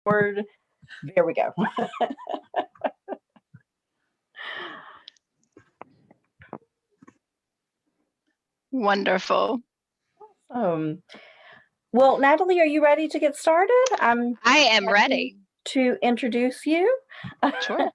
Word. There we go. Wonderful. Well, Natalie, are you ready to get started? I am ready to introduce you. Sure.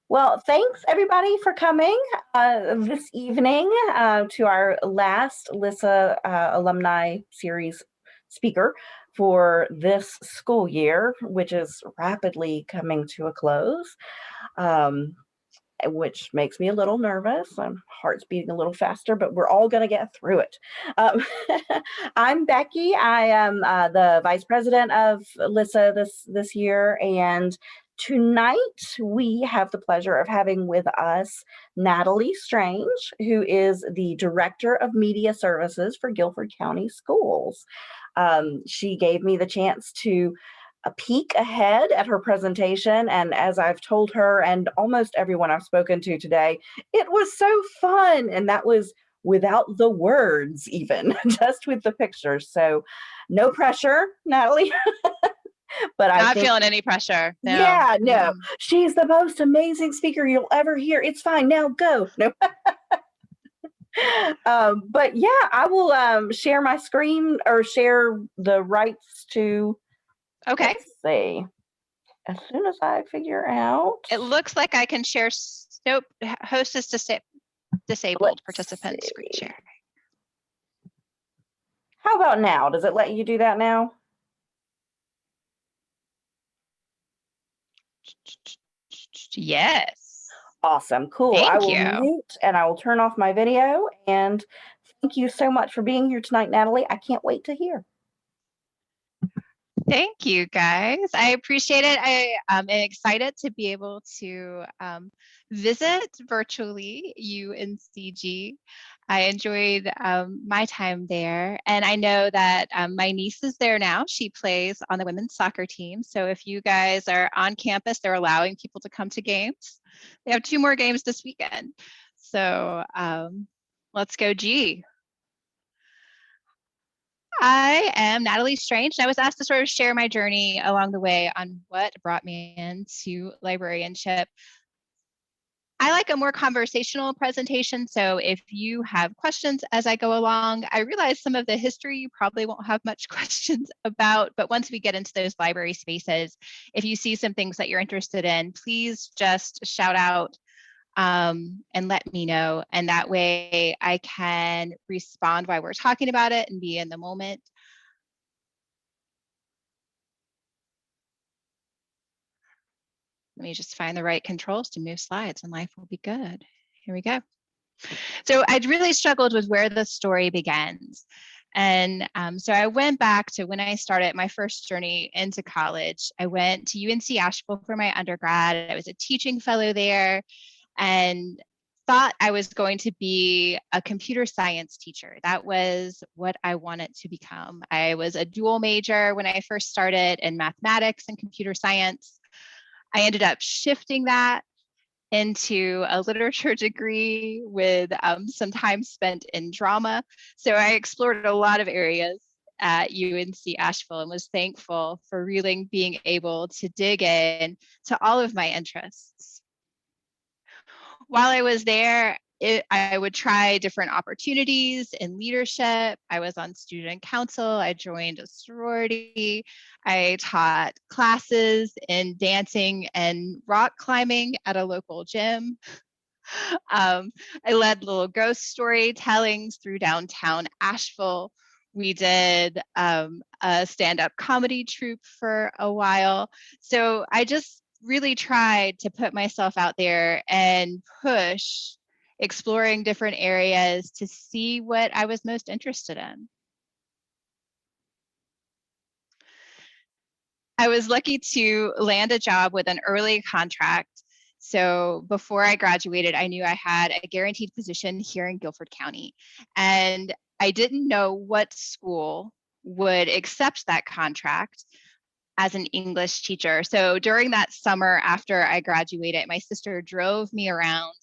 Well, thanks everybody for coming this evening to our last LISSA Alumni Series speaker for this school year, which is rapidly coming to a close, which makes me a little nervous. My heart's beating a little faster, but we're all going to get through it. I'm Becky. I am the Vice President of LISSA this year, and tonight we have the pleasure of having with us Natalie Strange, who is the Director of Media Services for Guilford County Schools. She gave me the chance to a peek ahead at her presentation, and as I've told her and almost everyone I've spoken to today, it was so fun, and that was without the words even, just with the pictures. So no pressure, Natalie. But I'm not feeling any pressure. No. Yeah, no. She's the most amazing speaker you'll ever hear. It's fine. Now go. No. But yeah, I will share my screen or share the rights to. Okay. Let's see. As soon as I figure out. It looks like I can share. Nope. Host is disabled. Participant screen share. How about now? Does it let you do that now? Yes. Awesome. Cool. Thank I will you. mute and I will turn off my video. And thank you so much for being here tonight, Natalie. I can't wait to hear. Thank you, guys. I appreciate it. I am excited to be able to visit virtually UNCG. I enjoyed my time there, and I know that my niece is there now. She plays on the women's soccer team. So if you guys are on campus, they're allowing people to come to games. They have 2 more games this weekend. So let's go G. I am Natalie Strange, and I was asked to sort of share my journey along the way on what brought me into librarianship. I like a more conversational presentation, so if you have questions as I go along, I realize some of the history you probably won't have much questions about, but once we get into those library spaces, if you see some things that you're interested in, please just shout out and let me know. And that way I can respond while we're talking about it and be in the moment. Let me just find the right controls to move slides and life will be good. Here we go. So I really struggled with where the story begins. And so I went back to when I started my first journey into college. I went to UNC Asheville for my undergrad. I was a teaching fellow there and thought I was going to be a computer science teacher. That was what I wanted to become. I was a dual major when I first started in mathematics and computer science. I ended up shifting that into a literature degree with some time spent in drama. So I explored a lot of areas at UNC Asheville and was thankful for really being able to dig in to all of my interests. While I was there, I would try different opportunities in leadership. I was on student council. I joined a sorority. I taught classes in dancing and rock climbing at a local gym. I led little ghost storytellings through downtown Asheville. We did a stand-up comedy troupe for a while. So I just really tried to put myself out there and push exploring different areas to see what I was most interested in. I was lucky to land a job with an early contract. So before I graduated, I knew I had a guaranteed position here in Guilford County. And I didn't know what school would accept that contract as an English teacher. So during that summer after I graduated, my sister drove me around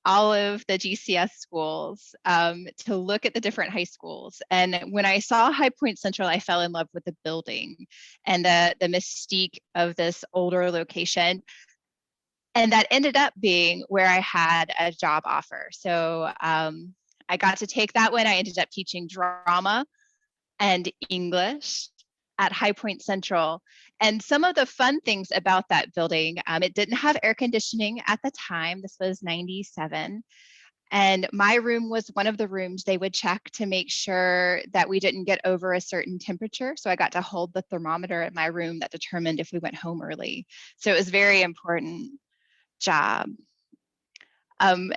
all of the GCS schools to look at the different high schools. And when I saw High Point Central, I fell in love with the building and the mystique of this older location. And that ended up being where I had a job offer. So I got to take that one. I ended up teaching drama and English at High Point Central. And some of the fun things about that building, it didn't have air conditioning at the time. This was 97. And my room was one of the rooms they would check to make sure that we didn't get over a certain temperature. So I got to hold the thermometer in my room that determined if we went home early. So it was a very important job.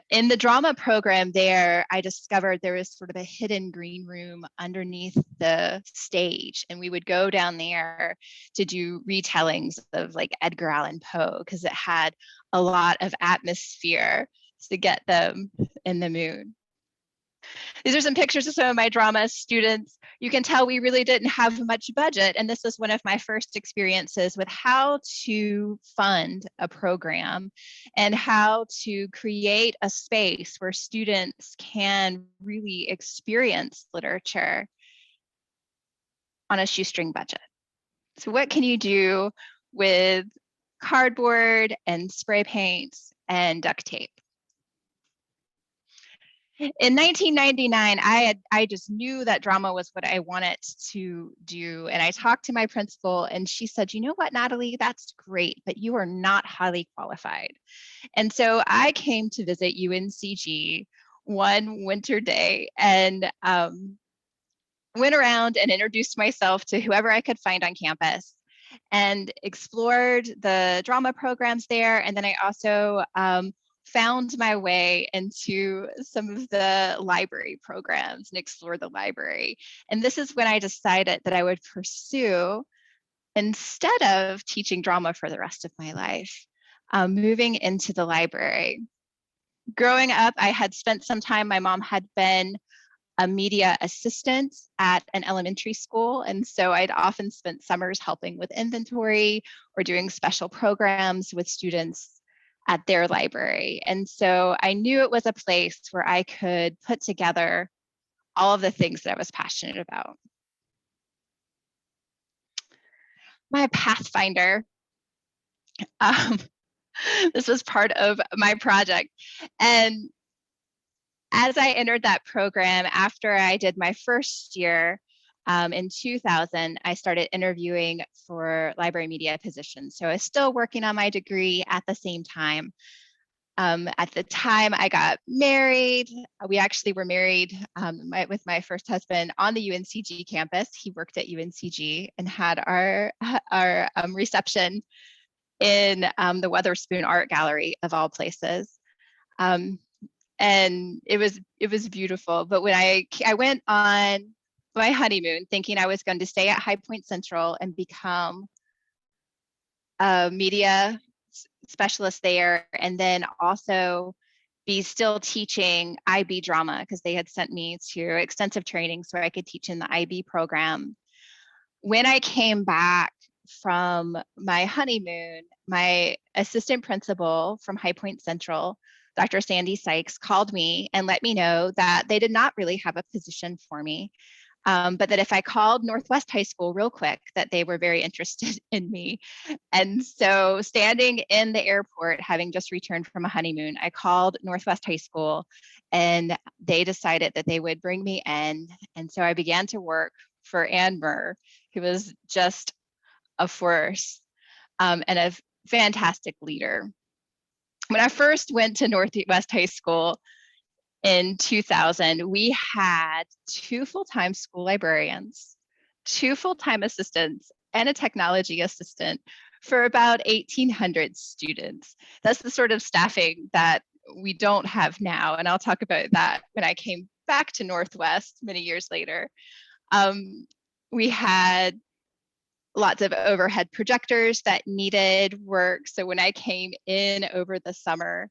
In the drama program there, I discovered there was sort of a hidden green room underneath the stage. And we would go down there to do retellings of like Edgar Allan Poe, because it had a lot of atmosphere to get them in the mood. These are some pictures of some of my drama students. You can tell we really didn't have much budget. And this was one of my first experiences with how to fund a program and how to create a space where students can really experience literature on a shoestring budget. So what can you do with cardboard and spray paint and duct tape? In 1999, I just knew that drama was what I wanted to do. And I talked to my principal and she said, you know what, Natalie, that's great, but you are not highly qualified. And so I came to visit UNCG one winter day and went around and introduced myself to whoever I could find on campus and explored the drama programs there. And then I also found my way into some of the library programs and explored the library. And this is when I decided that I would pursue, instead of teaching drama for the rest of my life, moving into the library. Growing up, I had spent some time, my mom had been a media assistant at an elementary school. And so I'd often spent summers helping with inventory or doing special programs with students at their library. And so I knew it was a place where I could put together all of the things that I was passionate about. My Pathfinder, this was part of my project. And as I entered that program, after I did my first year in 2000, I started interviewing for library media positions. So I was still working on my degree at the same time. At the time I got married, we actually were married with my first husband on the UNCG campus. He worked at UNCG and had our reception in the Weatherspoon Art Gallery of all places. And it was beautiful. But when I went on my honeymoon thinking I was going to stay at High Point Central and become a media specialist there, and then also be still teaching IB drama, because they had sent me to extensive training so I could teach in the IB program. When I came back from my honeymoon, my assistant principal from High Point Central, Dr. Sandy Sykes, called me and let me know that they did not really have a position for me, but that if I called Northwest High School real quick, that they were very interested in me. And so standing in the airport, having just returned from a honeymoon, I called Northwest High School and they decided that they would bring me in. And so I began to work for Ann Murr, who was just a force and a fantastic leader. When I first went to Northwest High School in 2000, we had 2 full-time school librarians, 2 full-time assistants, and a technology assistant for about 1,800 students. That's the sort of staffing that we don't have now. And I'll talk about that when I came back to Northwest many years later. We had lots of overhead projectors that needed work. So when I came in over the summer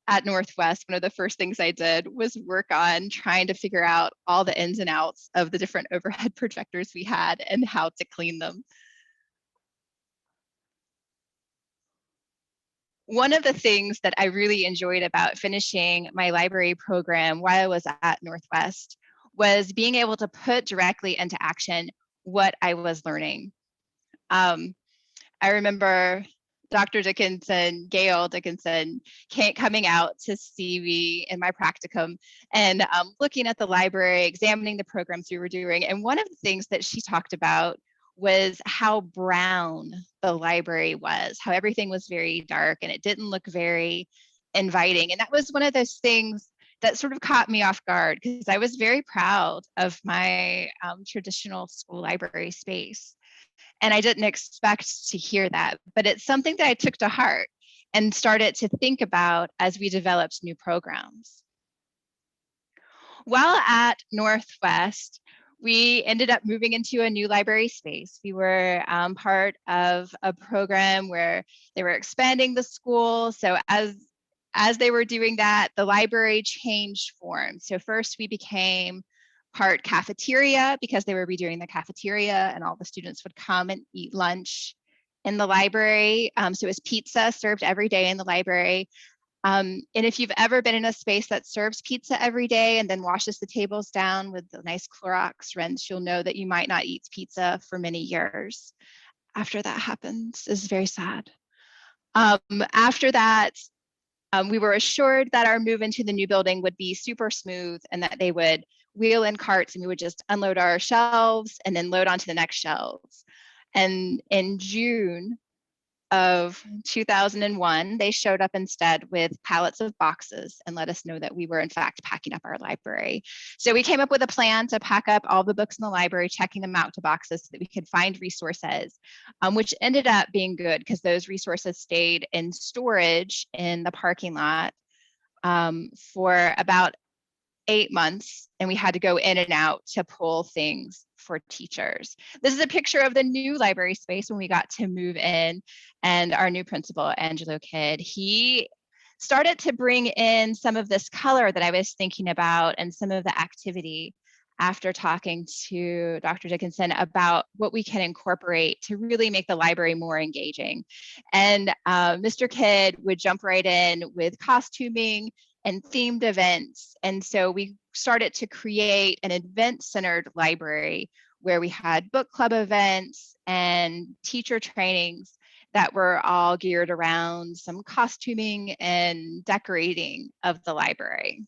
at Northwest, one of the first things I did was work on trying to figure out all the ins and outs of the different overhead projectors we had and how to clean them. one of the things that I really enjoyed about finishing my library program while I was at Northwest was being able to put directly into action what I was learning. I remember Dr. Dickinson, Gail Dickinson, coming out to see me in my practicum and looking at the library, examining the programs we were doing. And one of the things that she talked about was how brown the library was, how everything was very dark and it didn't look very inviting. And that was one of those things that sort of caught me off guard because I was very proud of my traditional school library space. And I didn't expect to hear that, but it's something that I took to heart and started to think about as we developed new programs. While at Northwest, we ended up moving into a new library space. We were part of a program where they were expanding the school. So as they were doing that, the library changed form. So first we became part cafeteria because they were redoing the cafeteria and all the students would come and eat lunch in the library. So it was pizza served every day in the library. And if you've ever been in a space that serves pizza every day and then washes the tables down with the nice Clorox rinse, you'll know that you might not eat pizza for many years after that happens. It's very sad. After that, we were assured that our move into the new building would be super smooth and that they would wheel in carts and we would just unload our shelves and then load onto the next shelves. And in June of 2001, they showed up instead with pallets of boxes and let us know that we were in fact packing up our library. So we came up with a plan to pack up all the books in the library, checking them out to boxes so that we could find resources, which ended up being good because those resources stayed in storage in the parking lot for about 8 months, and we had to go in and out to pull things for teachers. This is a picture of the new library space when we got to move in, and our new principal, Angelo Kidd, he started to bring in some of this color that I was thinking about and some of the activity after talking to Dr. Dickinson about what we can incorporate to really make the library more engaging. And Mr. Kidd would jump right in with costuming and themed events. And so we started to create an event-centered library where we had book club events and teacher trainings that were all geared around some costuming and decorating of the library.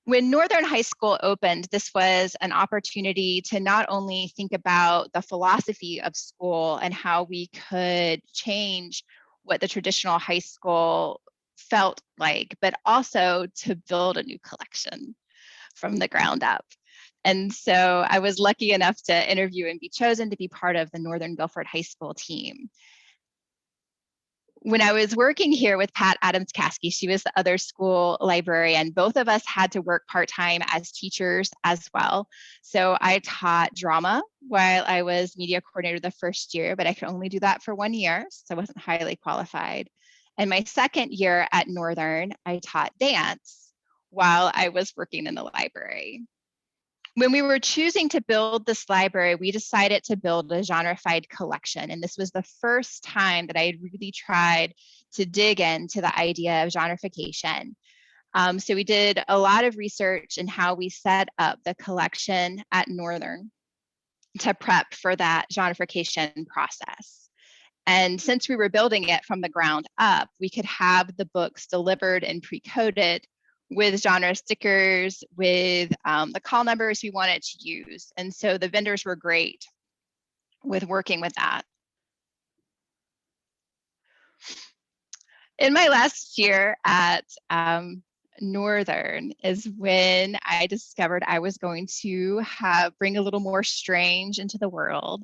When Northern High School opened, this was an opportunity to not only think about the philosophy of school and how we could change what the traditional high school felt like, but also to build a new collection from the ground up. And so I was lucky enough to interview and be chosen to be part of the Northern Guilford High School team. When I was working here with Pat Adams-Caskey, she was the other school librarian. Both of us had to work part-time as teachers as well. So I taught drama while I was media coordinator the first year, but I could only do that for 1 year, so I wasn't highly qualified. And my second year at Northern, I taught dance while I was working in the library. When we were choosing to build this library, we decided to build a genreified collection. And this was the first time that I had really tried to dig into the idea of genreification. So we did a lot of research in how we set up the collection at Northern to prep for that genreification process. And since we were building it from the ground up, we could have the books delivered and pre-coded with genre stickers, with the call numbers we wanted to use. And so the vendors were great with working with that. In my last year at Northern is when I discovered I was going to bring a little more strange into the world.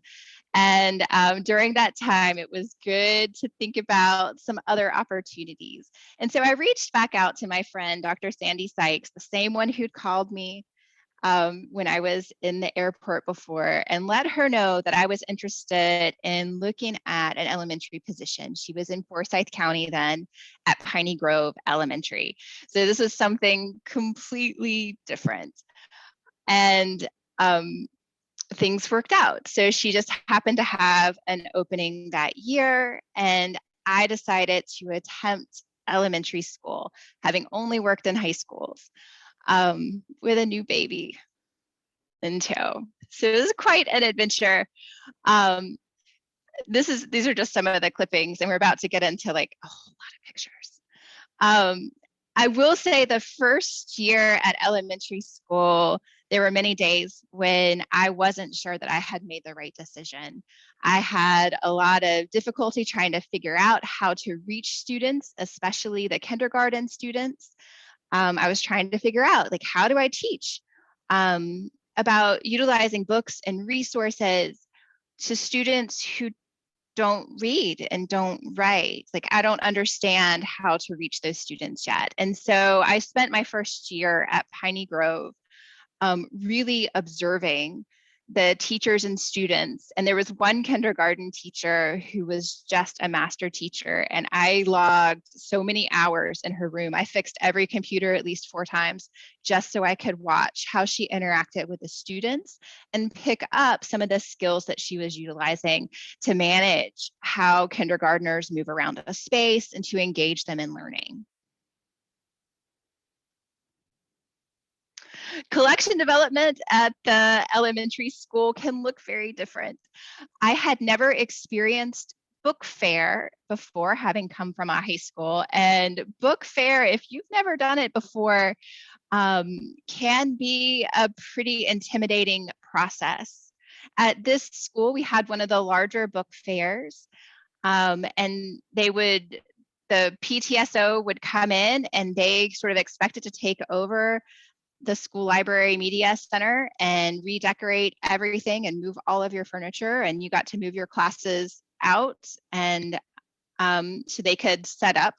And during that time, it was good to think about some other opportunities. And so I reached back out to my friend, Dr. Sandy Sykes, the same one who'd called me when I was in the airport before, and let her know that I was interested in looking at an elementary position. She was in Forsyth County then at Piney Grove Elementary. So this was something completely different. And things worked out. So she just happened to have an opening that year, and I decided to attempt elementary school, having only worked in high schools, with a new baby in tow. So it was quite an adventure. Um, these are just some of the clippings, and we're about to get into like a whole lot of pictures. Um, I will say the first year at elementary school, there were many days when I wasn't sure that I had made the right decision. I had a lot of difficulty trying to figure out how to reach students, especially the kindergarten students. I was trying to figure out, like, how do I teach about utilizing books and resources to students who don't read and don't write. Like, I don't understand how to reach those students yet. And so I spent my first year at Piney Grove really observing the teachers and students. And there was one kindergarten teacher who was just a master teacher. And I logged so many hours in her room. I fixed every computer at least 4 times just so I could watch how she interacted with the students and pick up some of the skills that she was utilizing to manage how kindergartners move around a space and to engage them in learning. Collection development at the elementary school can look very different. I had never experienced book fair before, having come from a high school. And book fair, if you've never done it before, can be a pretty intimidating process. At this school, we had one of the larger book fairs, and the PTSO would come in and they sort of expected to take over the school library media center and redecorate everything and move all of your furniture, and you got to move your classes out, and so they could set up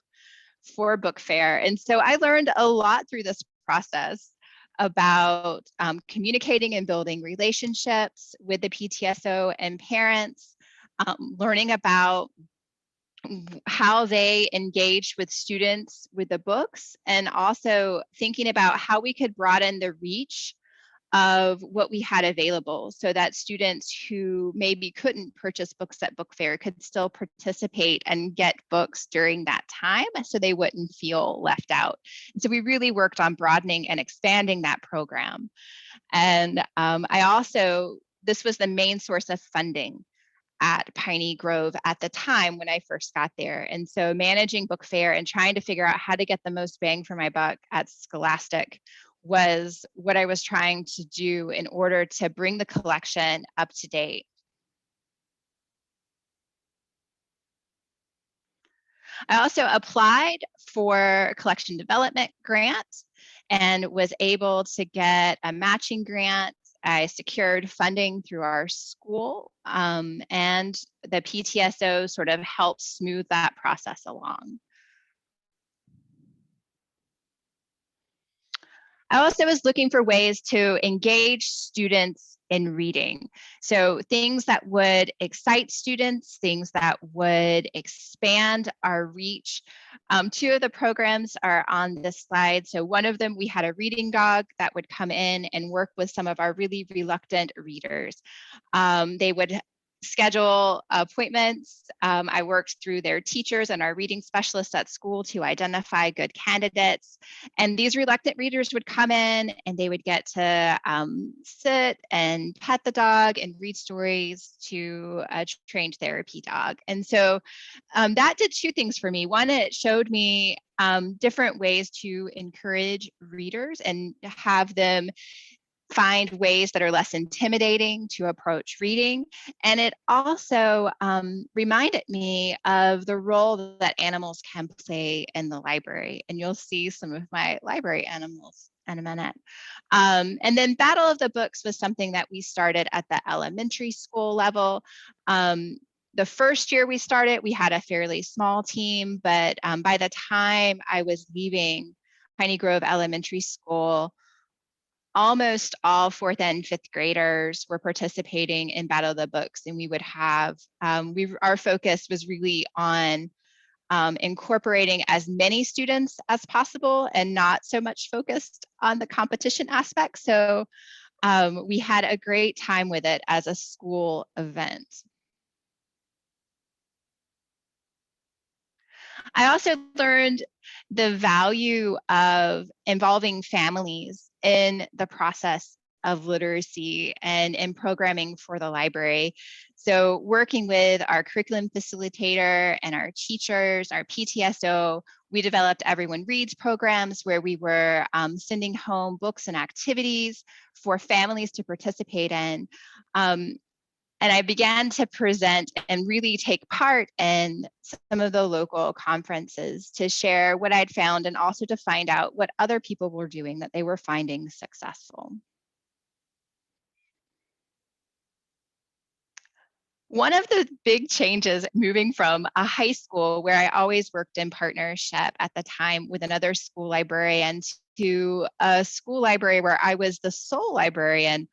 for book fair. And so I learned a lot through this process about communicating and building relationships with the PTSO and parents, learning about how they engaged with students with the books, and also thinking about how we could broaden the reach of what we had available so that students who maybe couldn't purchase books at book fair could still participate and get books during that time so they wouldn't feel left out. And so we really worked on broadening and expanding that program. And this was the main source of funding at Piney Grove at the time when I first got there. And so managing book fair and trying to figure out how to get the most bang for my buck at Scholastic was what I was trying to do in order to bring the collection up to date. I also applied for a collection development grant and was able to get a matching grant. I secured funding through our school, and the PTSO sort of helped smooth that process along. I also was looking for ways to engage students in reading. So things that would excite students, things that would expand our reach. 2 of the programs are on this slide. So one of them, we had a reading dog that would come in and work with some of our really reluctant readers. They would schedule appointments. I worked through their teachers and our reading specialists at school to identify good candidates. And these reluctant readers would come in and they would get to sit and pet the dog and read stories to a trained therapy dog. And so that did 2 things for me. One, it showed me different ways to encourage readers and have them find ways that are less intimidating to approach reading. And it also reminded me of the role that animals can play in the library. And you'll see some of my library animals in a minute. And then Battle of the Books was something that we started at the elementary school level. The first year we started, we had a fairly small team, but by the time I was leaving Piney Grove Elementary School, almost all 4th and 5th graders were participating in Battle of the Books, and we would have, our focus was really on incorporating as many students as possible and not so much focused on the competition aspect. So we had a great time with it as a school event. I also learned the value of involving families in the process of literacy and in programming for the library. So working with our curriculum facilitator and our teachers, our PTSO, we developed Everyone Reads programs where we were sending home books and activities for families to participate in. And I began to present and really take part in some of the local conferences to share what I'd found and also to find out what other people were doing that they were finding successful. One of the big changes moving from a high school where I always worked in partnership at the time with another school librarian to a school library where I was the sole librarian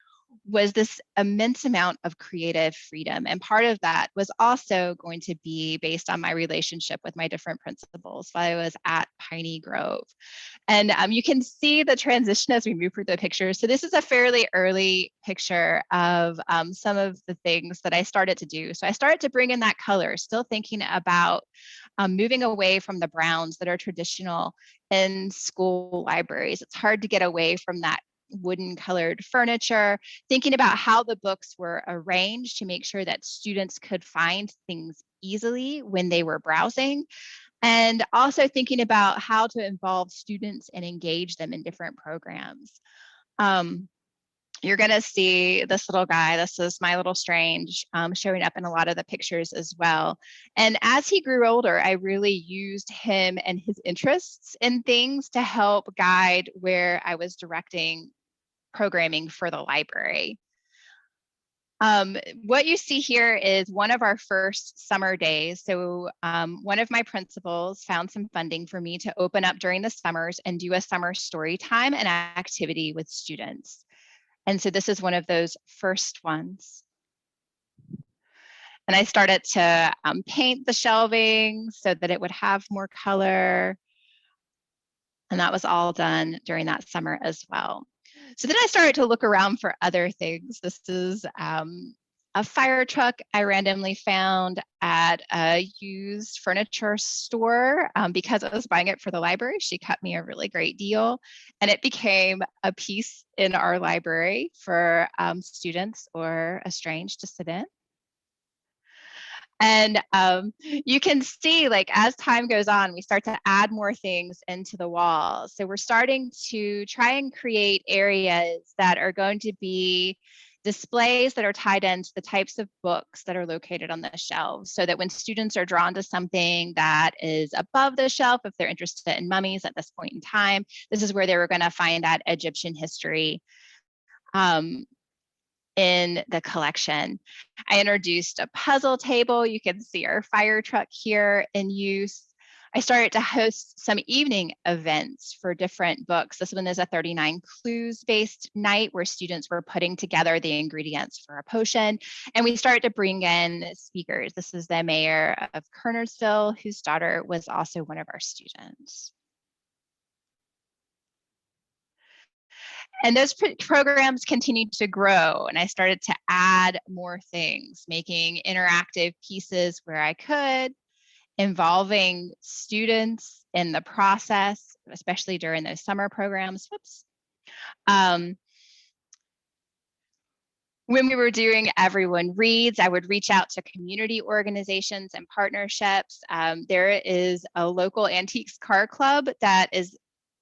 was this immense amount of creative freedom. And part of that was also going to be based on my relationship with my different principals while I was at Piney Grove. And you can see the transition as we move through the pictures. So this is a fairly early picture of some of the things that I started to do. So I started to bring in that color, still thinking about moving away from the browns that are traditional in school libraries. It's hard to get away from that wooden colored furniture, thinking about how the books were arranged to make sure that students could find things easily when they were browsing. And also thinking about how to involve students and engage them in different programs. You're going to see this little guy. This is my little strange showing up in a lot of the pictures as well. And as he grew older, I really used him and his interests in things to help guide where I was directing programming for the library. What you see here is one of our first summer days. So one of my principals found some funding for me to open up during the summers and do a summer story time and activity with students. And so this is one of those first ones. And I started to paint the shelving so that it would have more color. And that was all done during that summer as well. So then I started to look around for other things. This is a fire truck I randomly found at a used furniture store because I was buying it for the library. She cut me a really great deal, and it became a piece in our library for students or estranged to sit in. And you can see, like, as time goes on, we start to add more things into the walls. So we're starting to try and create areas that are going to be displays that are tied into the types of books that are located on the shelves, so that when students are drawn to something that is above the shelf, if they're interested in mummies at this point in time, this is where they were going to find that Egyptian history in the collection. I introduced a puzzle table. You can see our fire truck here in use. I started to host some evening events for different books. This one is a 39 clues based night where students were putting together the ingredients for a potion. And we started to bring in speakers. This is the mayor of Kernersville, whose daughter was also one of our students. And those programs continued to grow, and I started to add more things, making interactive pieces where I could, involving students in the process, especially during those summer programs. Whoops. When we were doing Everyone Reads, I would reach out to community organizations and partnerships. There is a local antiques car club that is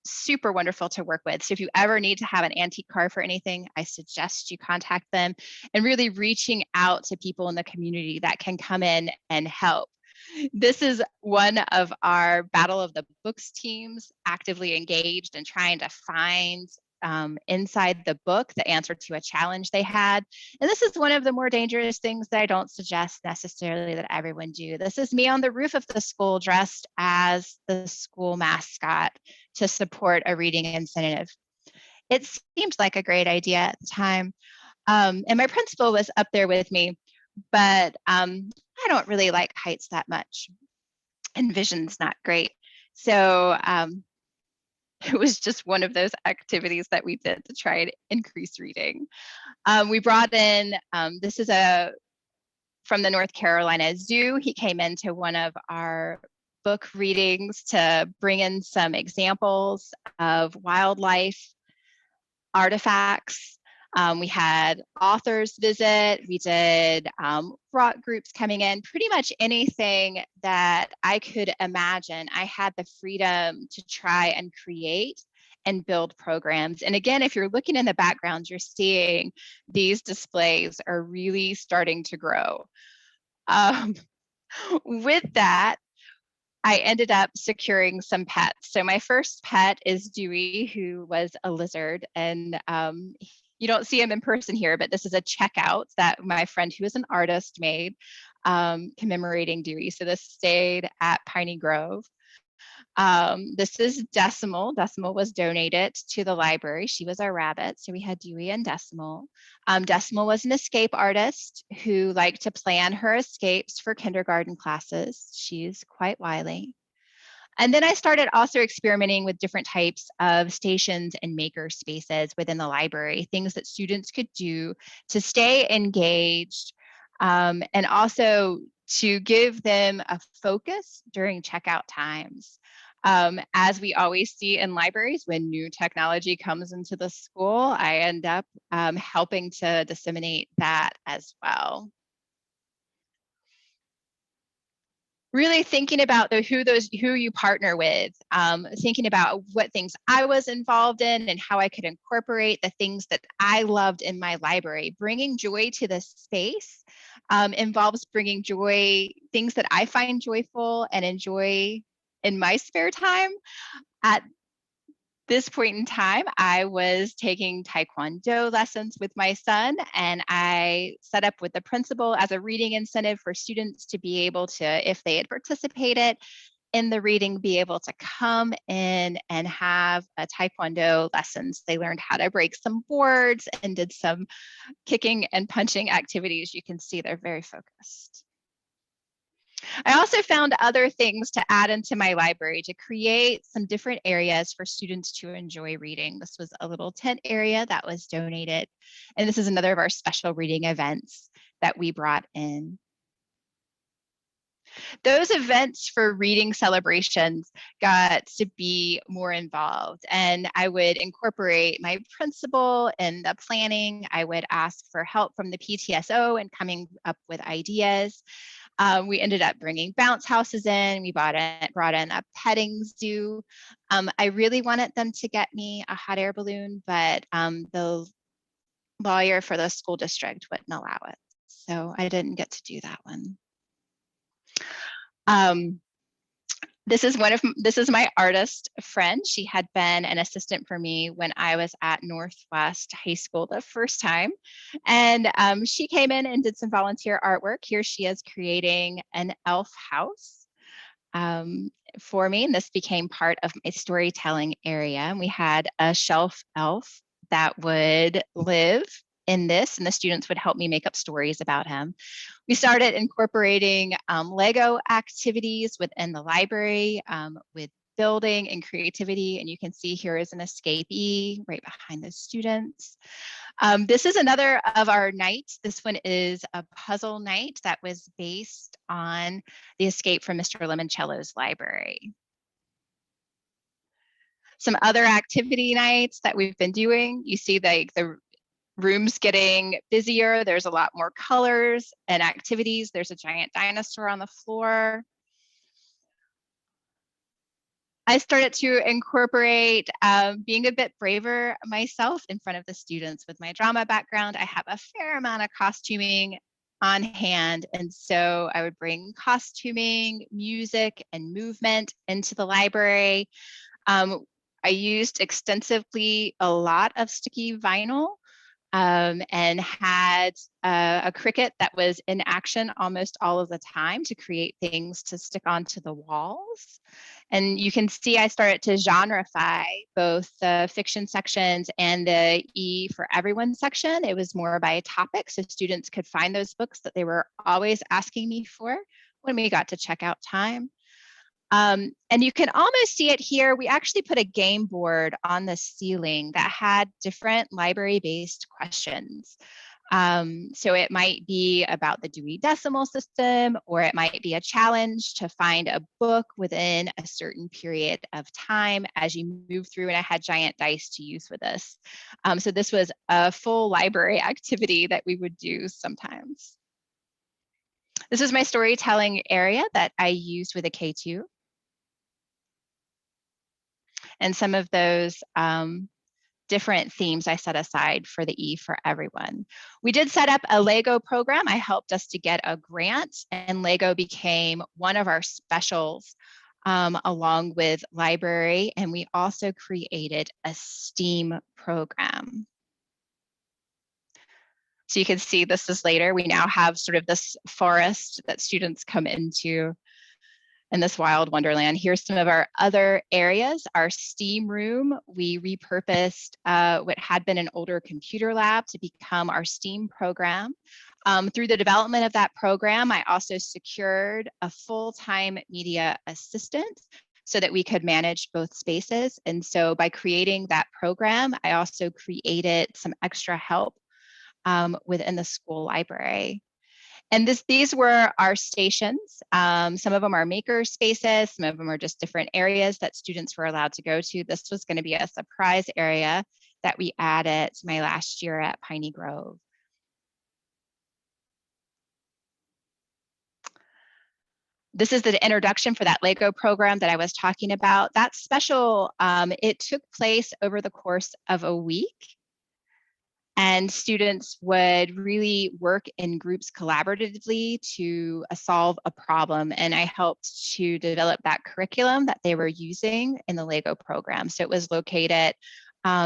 super wonderful to work with. So if you ever need to have an antique car for anything, I suggest you contact them, and really reaching out to people in the community that can come in and help. This is one of our Battle of the Books teams actively engaged in trying to find inside the book the answer to a challenge they had. And this is one of the more dangerous things that I don't suggest necessarily that everyone do. This is me on the roof of the school dressed as the school mascot to support a reading incentive. It seemed like a great idea at the time. And my principal was up there with me, but I don't really like heights that much, and vision's not great. So it was just one of those activities that we did to try and increase reading. We brought in, this is from the North Carolina Zoo. He came into one of our book readings to bring in some examples of wildlife artifacts. We had authors visit. We did rock groups coming in, pretty much anything that I could imagine. I had the freedom to try and create and build programs. And again, if you're looking in the background, you're seeing these displays are really starting to grow. With that, I ended up securing some pets. So my first pet is Dewey, who was a lizard. And you don't see him in person here, but this is a checkout that my friend who is an artist made commemorating Dewey. So this stayed at Piney Grove. This is Decimal. Decimal was donated to the library. She was our rabbit. So we had Dewey and Decimal. Decimal was an escape artist who liked to plan her escapes for kindergarten classes. She's quite wily. And then I started also experimenting with different types of stations and maker spaces within the library, things that students could do to stay engaged, and also to give them a focus during checkout times. As we always see in libraries, when new technology comes into the school, I end up helping to disseminate that as well. Really thinking about who you partner with, thinking about what things I was involved in and how I could incorporate the things that I loved in my library. Bringing joy to the space involves bringing joy, things that I find joyful and enjoy in my spare time. At this point in time, I was taking Taekwondo lessons with my son, and I set up with the principal as a reading incentive for students to be able to, if they had participated in the reading, be able to come in and have a Taekwondo lessons. They learned how to break some boards and did some kicking and punching activities. You can see they're very focused. I also found other things to add into my library to create some different areas for students to enjoy reading. This was a little tent area that was donated. And this is another of our special reading events that we brought in. Those events for reading celebrations got to be more involved, and I would incorporate my principal in the planning. I would ask for help from the PTSO and coming up with ideas. We ended up bringing bounce houses in. We brought in a petting zoo. I really wanted them to get me a hot air balloon, but the lawyer for the school district wouldn't allow it. So I didn't get to do that one. This is my artist friend. She had been an assistant for me when I was at Northwest High School the first time. And she came in and did some volunteer artwork. Here she is creating an elf house for me. And this became part of my storytelling area. And we had a shelf elf that would live in this, and the students would help me make up stories about him. We started incorporating Lego activities within the library with building and creativity. And you can see here is an escapee right behind the students. This is another of our nights. This one is a puzzle night that was based on the escape from Mr. Limoncello's library. Some other activity nights that we've been doing, you see the rooms getting busier. There's a lot more colors and activities. There's a giant dinosaur on the floor. I started to incorporate being a bit braver myself in front of the students. With my drama background, I have a fair amount of costuming on hand. And so I would bring costuming, music, and movement into the library. I used extensively a lot of sticky vinyl. And had a Cricut that was in action almost all of the time to create things to stick onto the walls. And you can see I started to genreify both the fiction sections and the E for Everyone section. It was more by topic, so students could find those books that they were always asking me for when we got to checkout time. And you can almost see it here. We actually put a game board on the ceiling that had different library-based questions. So it might be about the Dewey Decimal System, or it might be a challenge to find a book within a certain period of time as you move through, and I had giant dice to use with this. So this was a full library activity that we would do sometimes. This is my storytelling area that I used with a K2. And some of those different themes I set aside for the E for everyone. We did set up a Lego program. I helped us to get a grant, and Lego became one of our specials along with library. And we also created a STEAM program. So you can see this is later. We now have sort of this forest that students come into in this wild wonderland. Here's some of our other areas. Our STEAM room, we repurposed what had been an older computer lab to become our STEAM program. Through the development of that program, I also secured a full-time media assistant so that we could manage both spaces. And so by creating that program, I also created some extra help within the school library. And these were our stations. Some of them are maker spaces, some of them are just different areas that students were allowed to go to. This was going to be a surprise area that we added my last year at Piney Grove. This is the introduction for that Lego program that I was talking about. That's special. It took place over the course of a week. And students would really work in groups collaboratively to solve a problem. And I helped to develop that curriculum that they were using in the Lego program. So it was located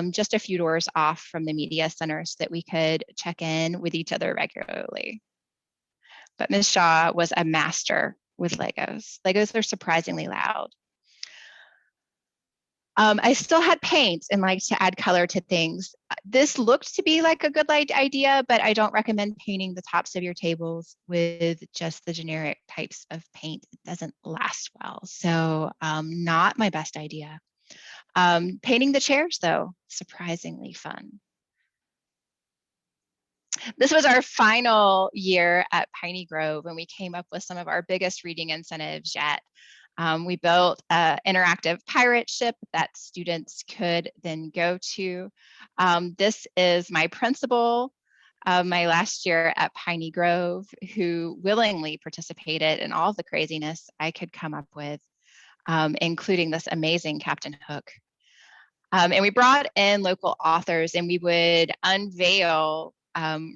just a few doors off from the media center so that we could check in with each other regularly. But Ms. Shaw was a master with Legos. Legos are surprisingly loud. I still had paint and like to add color to things. This looked to be like a good idea, but I don't recommend painting the tops of your tables with just the generic types of paint. It doesn't last well. So not my best idea. Painting the chairs though, surprisingly fun. This was our final year at Piney Grove, and we came up with some of our biggest reading incentives yet. We built an interactive pirate ship that students could then go to. This is my principal of my last year at Piney Grove, who willingly participated in all the craziness I could come up with, including this amazing Captain Hook. And we brought in local authors, and we would unveil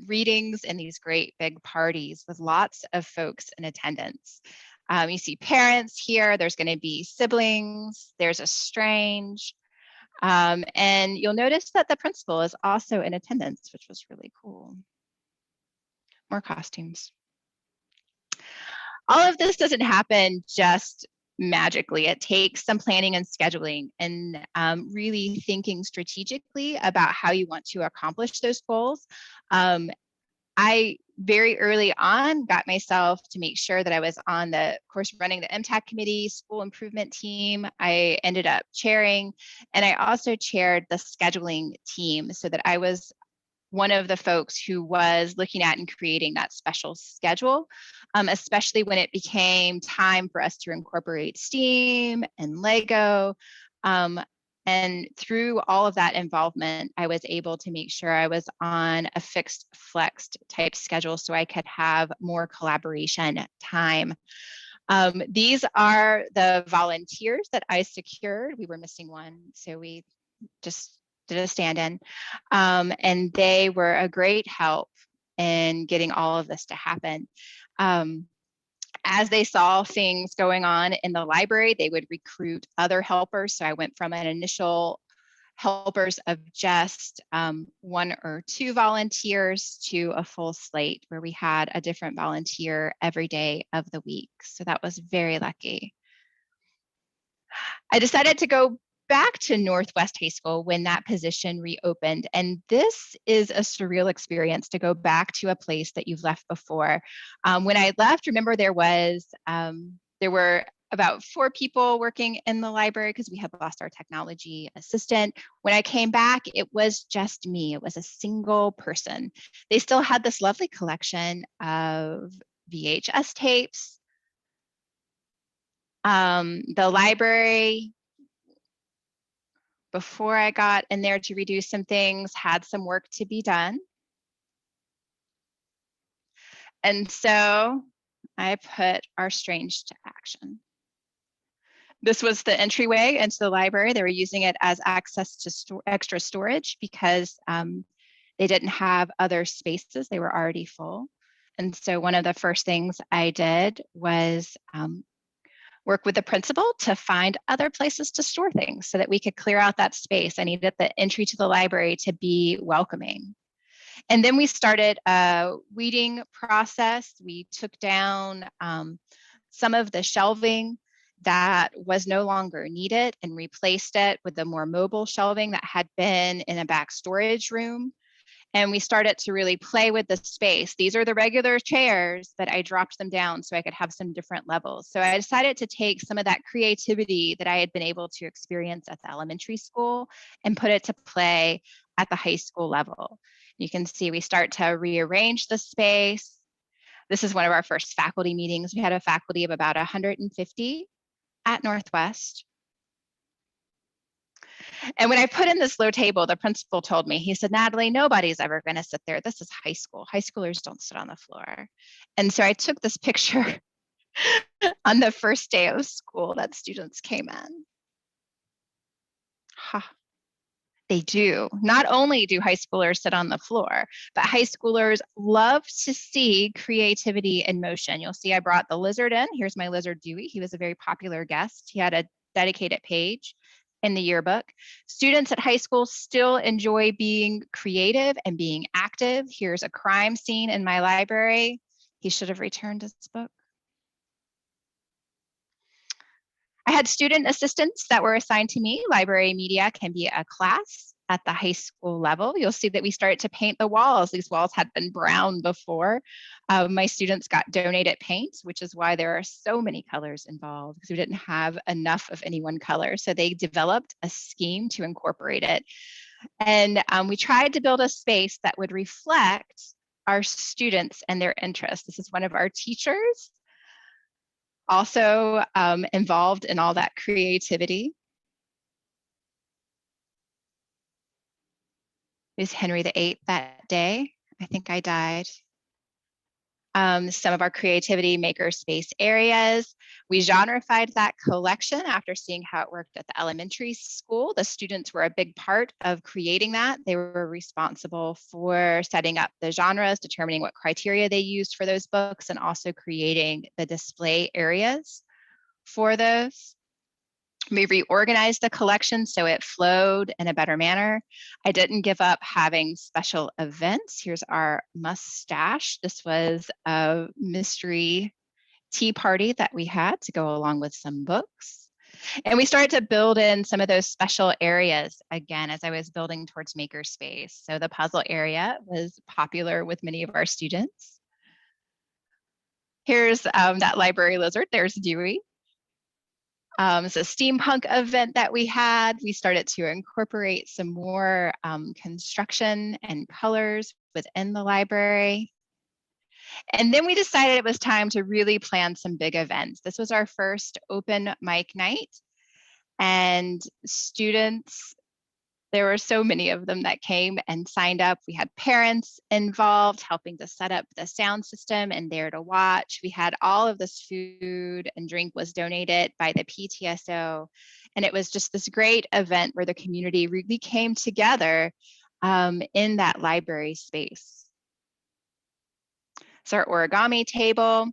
readings in these great big parties with lots of folks in attendance. You see parents here, there's going to be siblings, there's a strange, and you'll notice that the principal is also in attendance, which was really cool. More costumes. All of this doesn't happen just magically. It takes some planning and scheduling and really thinking strategically about how you want to accomplish those goals. I very early on got myself to make sure that I was on the course running the MTAC committee, school improvement team. I ended up chairing, and I also chaired the scheduling team so that I was one of the folks who was looking at and creating that special schedule, especially when it became time for us to incorporate STEAM and Lego. And through all of that involvement, I was able to make sure I was on a fixed, flexed type schedule so I could have more collaboration time. These are the volunteers that I secured. We were missing one, so we just did a stand-in. And they were a great help in getting all of this to happen. As they saw things going on in the library, they would recruit other helpers. So I went from an initial helpers of just 1 or 2 volunteers to a full slate where we had a different volunteer every day of the week. So that was very lucky. I decided to go back to Northwest High School when that position reopened. And this is a surreal experience to go back to a place that you've left before. When I left, remember there were about 4 people working in the library because we had lost our technology assistant. When I came back, it was just me. It was a single person. They still had this lovely collection of VHS tapes. The library, before I got in there to redo some things, had some work to be done. And so I put our Strange to action. This was the entryway into the library. They were using it as access to extra storage because they didn't have other spaces. They were already full. And so one of the first things I did was work with the principal to find other places to store things so that we could clear out that space. I needed the entry to the library to be welcoming. And then we started a weeding process. We took down some of the shelving that was no longer needed and replaced it with the more mobile shelving that had been in a back storage room. And we started to really play with the space. These are the regular chairs, but I dropped them down so I could have some different levels. So I decided to take some of that creativity that I had been able to experience at the elementary school and put it to play at the high school level. You can see we start to rearrange the space. This is one of our first faculty meetings. We had a faculty of about 150 at Northwest. And when I put in this low table, the principal told me, he said, Natalie, nobody's ever going to sit there. This is high school. High schoolers don't sit on the floor. And so I took this picture on the first day of school that students came in. Ha. They do. Not only do high schoolers sit on the floor, but high schoolers love to see creativity in motion. You'll see I brought the lizard in. Here's my lizard, Dewey. He was a very popular guest. He had a dedicated page in the yearbook. Students at high school still enjoy being creative and being active. Here's a crime scene in my library. He should have returned his book. I had student assistants that were assigned to me. Library media can be a class at the high school level. You'll see that we started to paint the walls. These walls had been brown before. My students got donated paint, which is why there are so many colors involved because we didn't have enough of any one color. So they developed a scheme to incorporate it. And we tried to build a space that would reflect our students and their interests. This is one of our teachers, also involved in all that creativity. It was Henry VIII that day. I think I died. Some of our creativity makerspace areas. We genreified that collection after seeing how it worked at the elementary school. The students were a big part of creating that. They were responsible for setting up the genres, determining what criteria they used for those books, and also creating the display areas for those. We reorganized the collection so it flowed in a better manner. I didn't give up having special events. Here's our mustache. This was a mystery tea party that we had to go along with some books. And we started to build in some of those special areas again as I was building towards makerspace. So the puzzle area was popular with many of our students. Here's that library lizard. There's Dewey. It's a steampunk event that we had. We started to incorporate some more construction and colors within the library. And then we decided it was time to really plan some big events. This was our first open mic night, and students, there were so many of them that came and signed up. We had parents involved helping to set up the sound system and there to watch. We had all of this food and drink was donated by the PTSO. And it was just this great event where the community really came together in that library space. It's our origami table.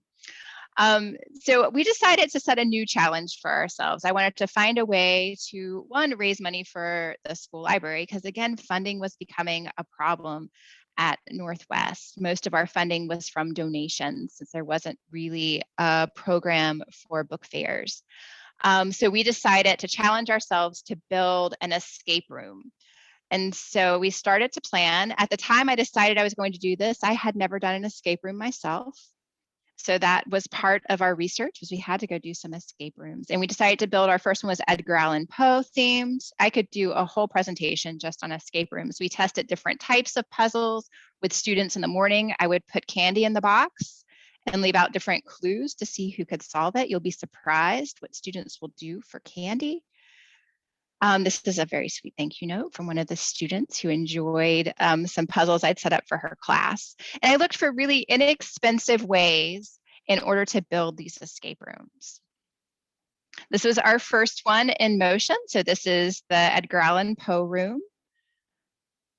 So we decided to set a new challenge for ourselves. I wanted to find a way to, one, raise money for the school library, because again, funding was becoming a problem at Northwest. Most of our funding was from donations since there wasn't really a program for book fairs. So we decided to challenge ourselves to build an escape room. And so we started to plan. At the time I decided I was going to do this, I had never done an escape room myself. So that was part of our research, was we had to go do some escape rooms. And we decided to build, our first one was Edgar Allan Poe themed. I could do a whole presentation just on escape rooms. We tested different types of puzzles with students in the morning. I would put candy in the box and leave out different clues to see who could solve it. You'll be surprised what students will do for candy. This is a very sweet thank you note from one of the students who enjoyed some puzzles I'd set up for her class. And I looked for really inexpensive ways in order to build these escape rooms. This was our first one in motion. So this is the Edgar Allan Poe room.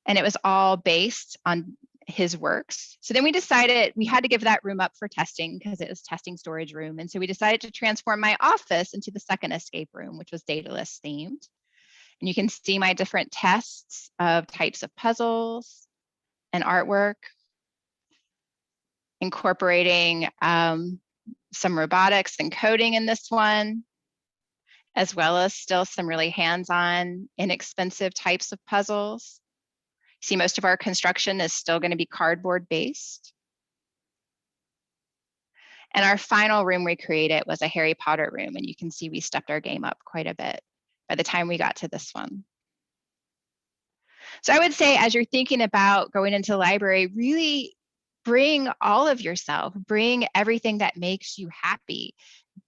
And it was all based on his works. So then we decided we had to give that room up for testing because it was testing storage room. And so we decided to transform my office into the second escape room, which was Daedalus themed. And you can see my different tests of types of puzzles and artwork, incorporating some robotics and coding in this one, as well as still some really hands-on, inexpensive types of puzzles. See, most of our construction is still going to be cardboard based. And our final room we created was a Harry Potter room, and you can see we stepped our game up quite a bit by the time we got to this one. So I would say, as you're thinking about going into the library, really bring all of yourself, bring everything that makes you happy.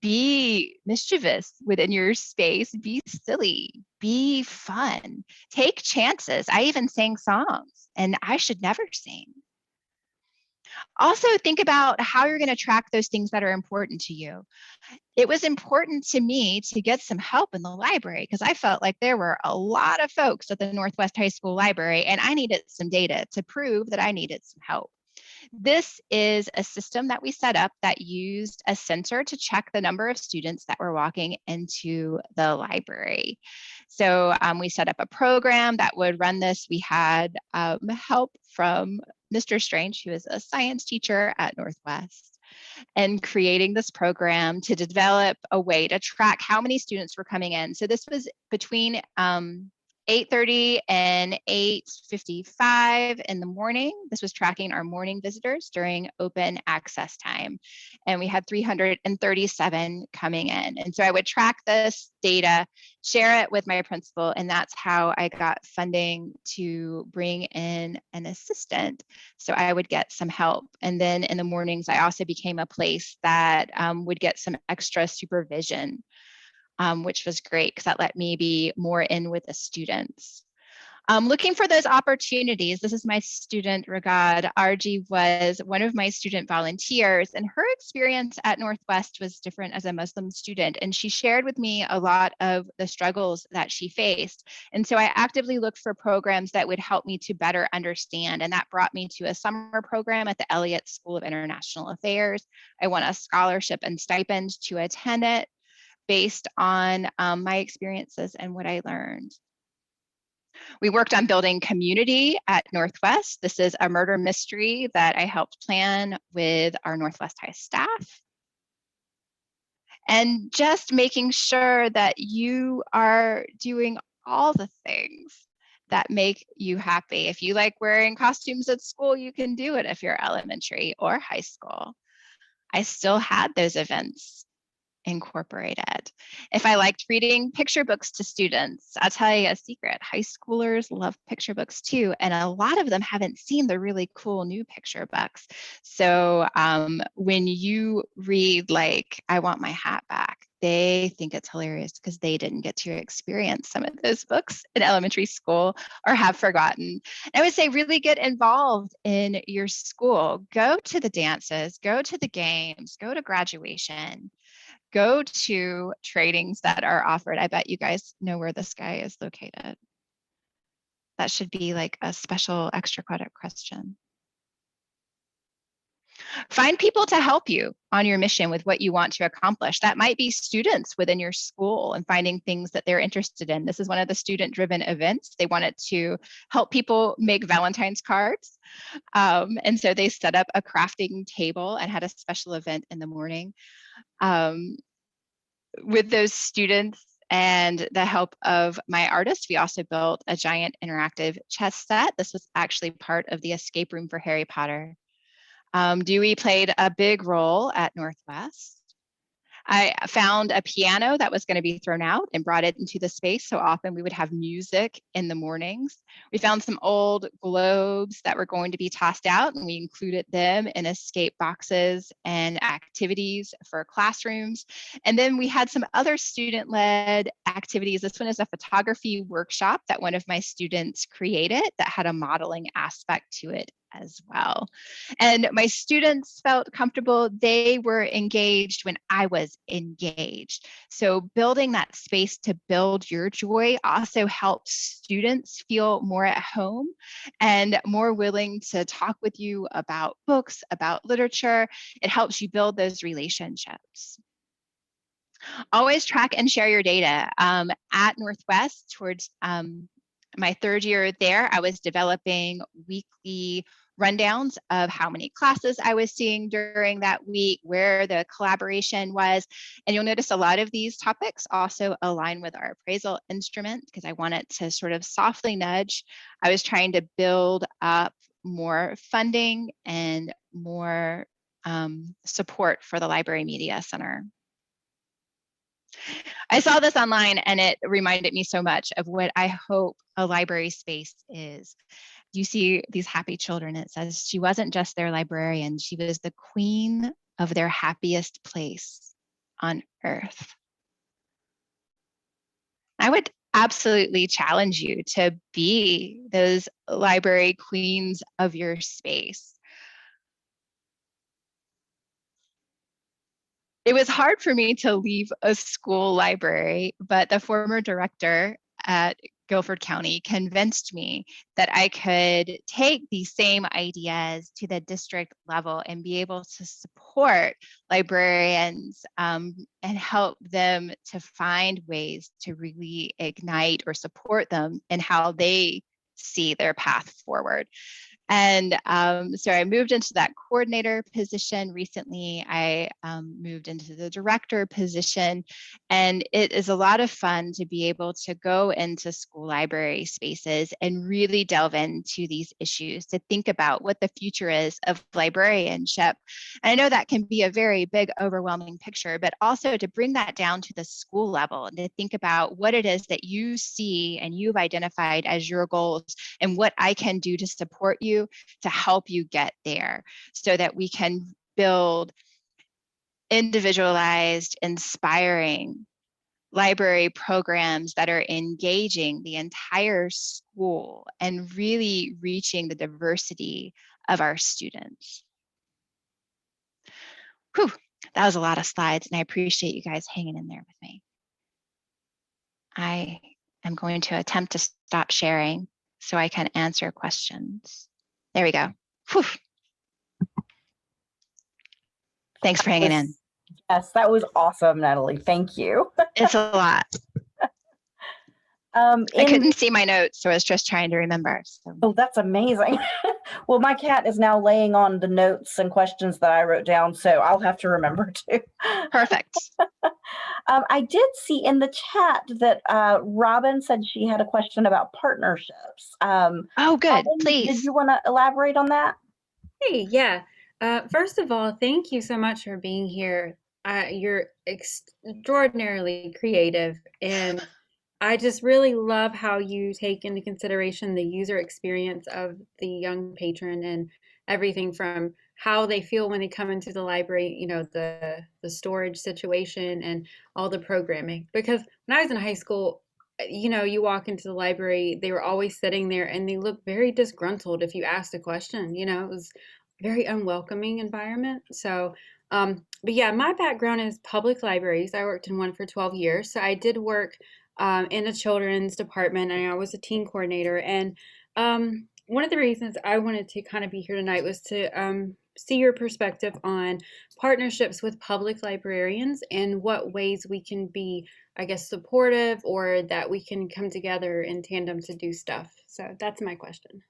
Be mischievous within your space, be silly, be fun, take chances. I even sang songs, and I should never sing. Also, think about how you're going to track those things that are important to you. It was important to me to get some help in the library because I felt like there were a lot of folks at the Northwest High School Library, and I needed some data to prove that I needed some help. This is a system that we set up that used a sensor to check the number of students that were walking into the library. So we set up a program that would run this. We had help from Mr. Strange, who is a science teacher at Northwest, and creating this program to develop a way to track how many students were coming in. So this was between 8:30 and 8:55 in the morning. This was tracking our morning visitors during open access time. And we had 337 coming in. And so I would track this data, share it with my principal, and that's how I got funding to bring in an assistant. So I would get some help. And then in the mornings, I also became a place that would get some extra supervision, which was great because that let me be more in with the students. Looking for those opportunities. This is my student, Ragad. Arji was one of my student volunteers, and her experience at Northwest was different as a Muslim student. And she shared with me a lot of the struggles that she faced. And so I actively looked for programs that would help me to better understand. And that brought me to a summer program at the Elliott School of International Affairs. I won a scholarship and stipend to attend it based on my experiences and what I learned. We worked on building community at Northwest. This is a murder mystery that I helped plan with our Northwest High staff. And just making sure that you are doing all the things that make you happy. If you like wearing costumes at school, you can do it if you're elementary or high school. I still had those events incorporated. If I liked reading picture books to students, I'll tell you a secret. High schoolers love picture books too, and a lot of them haven't seen the really cool new picture books. So when you read like, I Want My Hat Back, they think it's hilarious because they didn't get to experience some of those books in elementary school or have forgotten. I would say really get involved in your school. Go to the dances, go to the games, go to graduation. Go to trainings that are offered. I bet you guys know where this guy is located. That should be like a special extra credit question. Find people to help you on your mission with what you want to accomplish. That might be students within your school and finding things that they're interested in. This is one of the student-driven events. They wanted to help people make Valentine's cards. And so they set up a crafting table and had a special event in the morning. With those students and the help of my artist, we also built a giant interactive chess set. This was actually part of the escape room for Harry Potter. Dewey played a big role at Northwest. I found a piano that was going to be thrown out and brought it into the space. So often we would have music in the mornings. We found some old globes that were going to be tossed out, and we included them in escape boxes and activities for classrooms. And then we had some other student-led activities. This one is a photography workshop that one of my students created that had a modeling aspect to it as well. And my students felt comfortable. They were engaged when I was engaged. So building that space to build your joy also helps students feel more at home and more willing to talk with you about books, about literature. It helps you build those relationships. Always track and share your data. At Northwest, towards my third year there, I was developing weekly rundowns of how many classes I was seeing during that week, where the collaboration was. And you'll notice a lot of these topics also align with our appraisal instrument, because I wanted to sort of softly nudge. I was trying to build up more funding and more support for the Library Media Center. I saw this online and it reminded me so much of what I hope a library space is. You see these happy children. It says she wasn't just their librarian, she was the queen of their happiest place on earth. I would absolutely challenge you to be those library queens of your space. It was hard for me to leave a school library, but the former director at Guilford County convinced me that I could take these same ideas to the district level and be able to support librarians and help them to find ways to really ignite or support them in how they see their path forward. And so I moved into that coordinator position recently. I moved into the director position, and it is a lot of fun to be able to go into school library spaces and really delve into these issues, to think about what the future is of librarianship. And I know that can be a very big, overwhelming picture, but also to bring that down to the school level and to think about what it is that you see and you've identified as your goals and what I can do to support you to help you get there, so that we can build individualized, inspiring library programs that are engaging the entire school and really reaching the diversity of our students. Whew, that was a lot of slides, and I appreciate you guys hanging in there with me. I am going to attempt to stop sharing so I can answer questions. There we go. Whew. Thanks for hanging in. Yes, that was awesome, Natalie. Thank you. It's a lot. I couldn't see my notes, so I was just trying to remember. So. Oh, that's amazing. Well, my cat is now laying on the notes and questions that I wrote down, so I'll have to remember too. Perfect. I did see in the chat that Robin said she had a question about partnerships. Oh, good. Robin, Please. did you want to elaborate on that? Hey, yeah. First of all, thank you so much for being here. You're extraordinarily creative, and I just really love how you take into consideration the user experience of the young patron and everything from how they feel when they come into the library, you know, the storage situation and all the programming. Because when I was in high school, you know, you walk into the library, they were always sitting there and they look very disgruntled if you asked a question. You know, it was a very unwelcoming environment. So, but yeah, my background is public libraries. I worked in one for 12 years. So I did work in the children's department, and I was a teen coordinator. And one of the reasons I wanted to kind of be here tonight was to see your perspective on partnerships with public librarians and what ways we can be, I guess, supportive, or that we can come together in tandem to do stuff. So that's my question.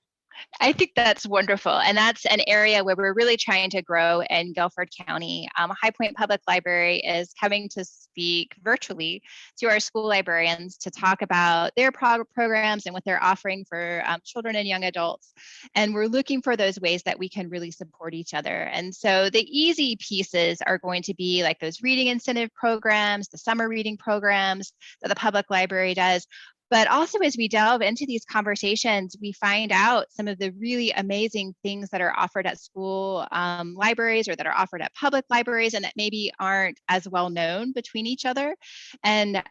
I think that's wonderful. And that's an area where we're really trying to grow in Guilford County. High Point Public Library is coming to speak virtually to our school librarians to talk about their programs and what they're offering for children and young adults. And we're looking for those ways that we can really support each other. And so the easy pieces are going to be like those reading incentive programs, the summer reading programs that the public library does. But also, as we delve into these conversations, we find out some of the really amazing things that are offered at school libraries or that are offered at public libraries and that maybe aren't as well known between each other. And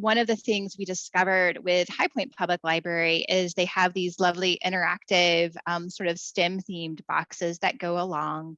one of the things we discovered with High Point Public Library is they have these lovely interactive sort of STEM themed boxes that go along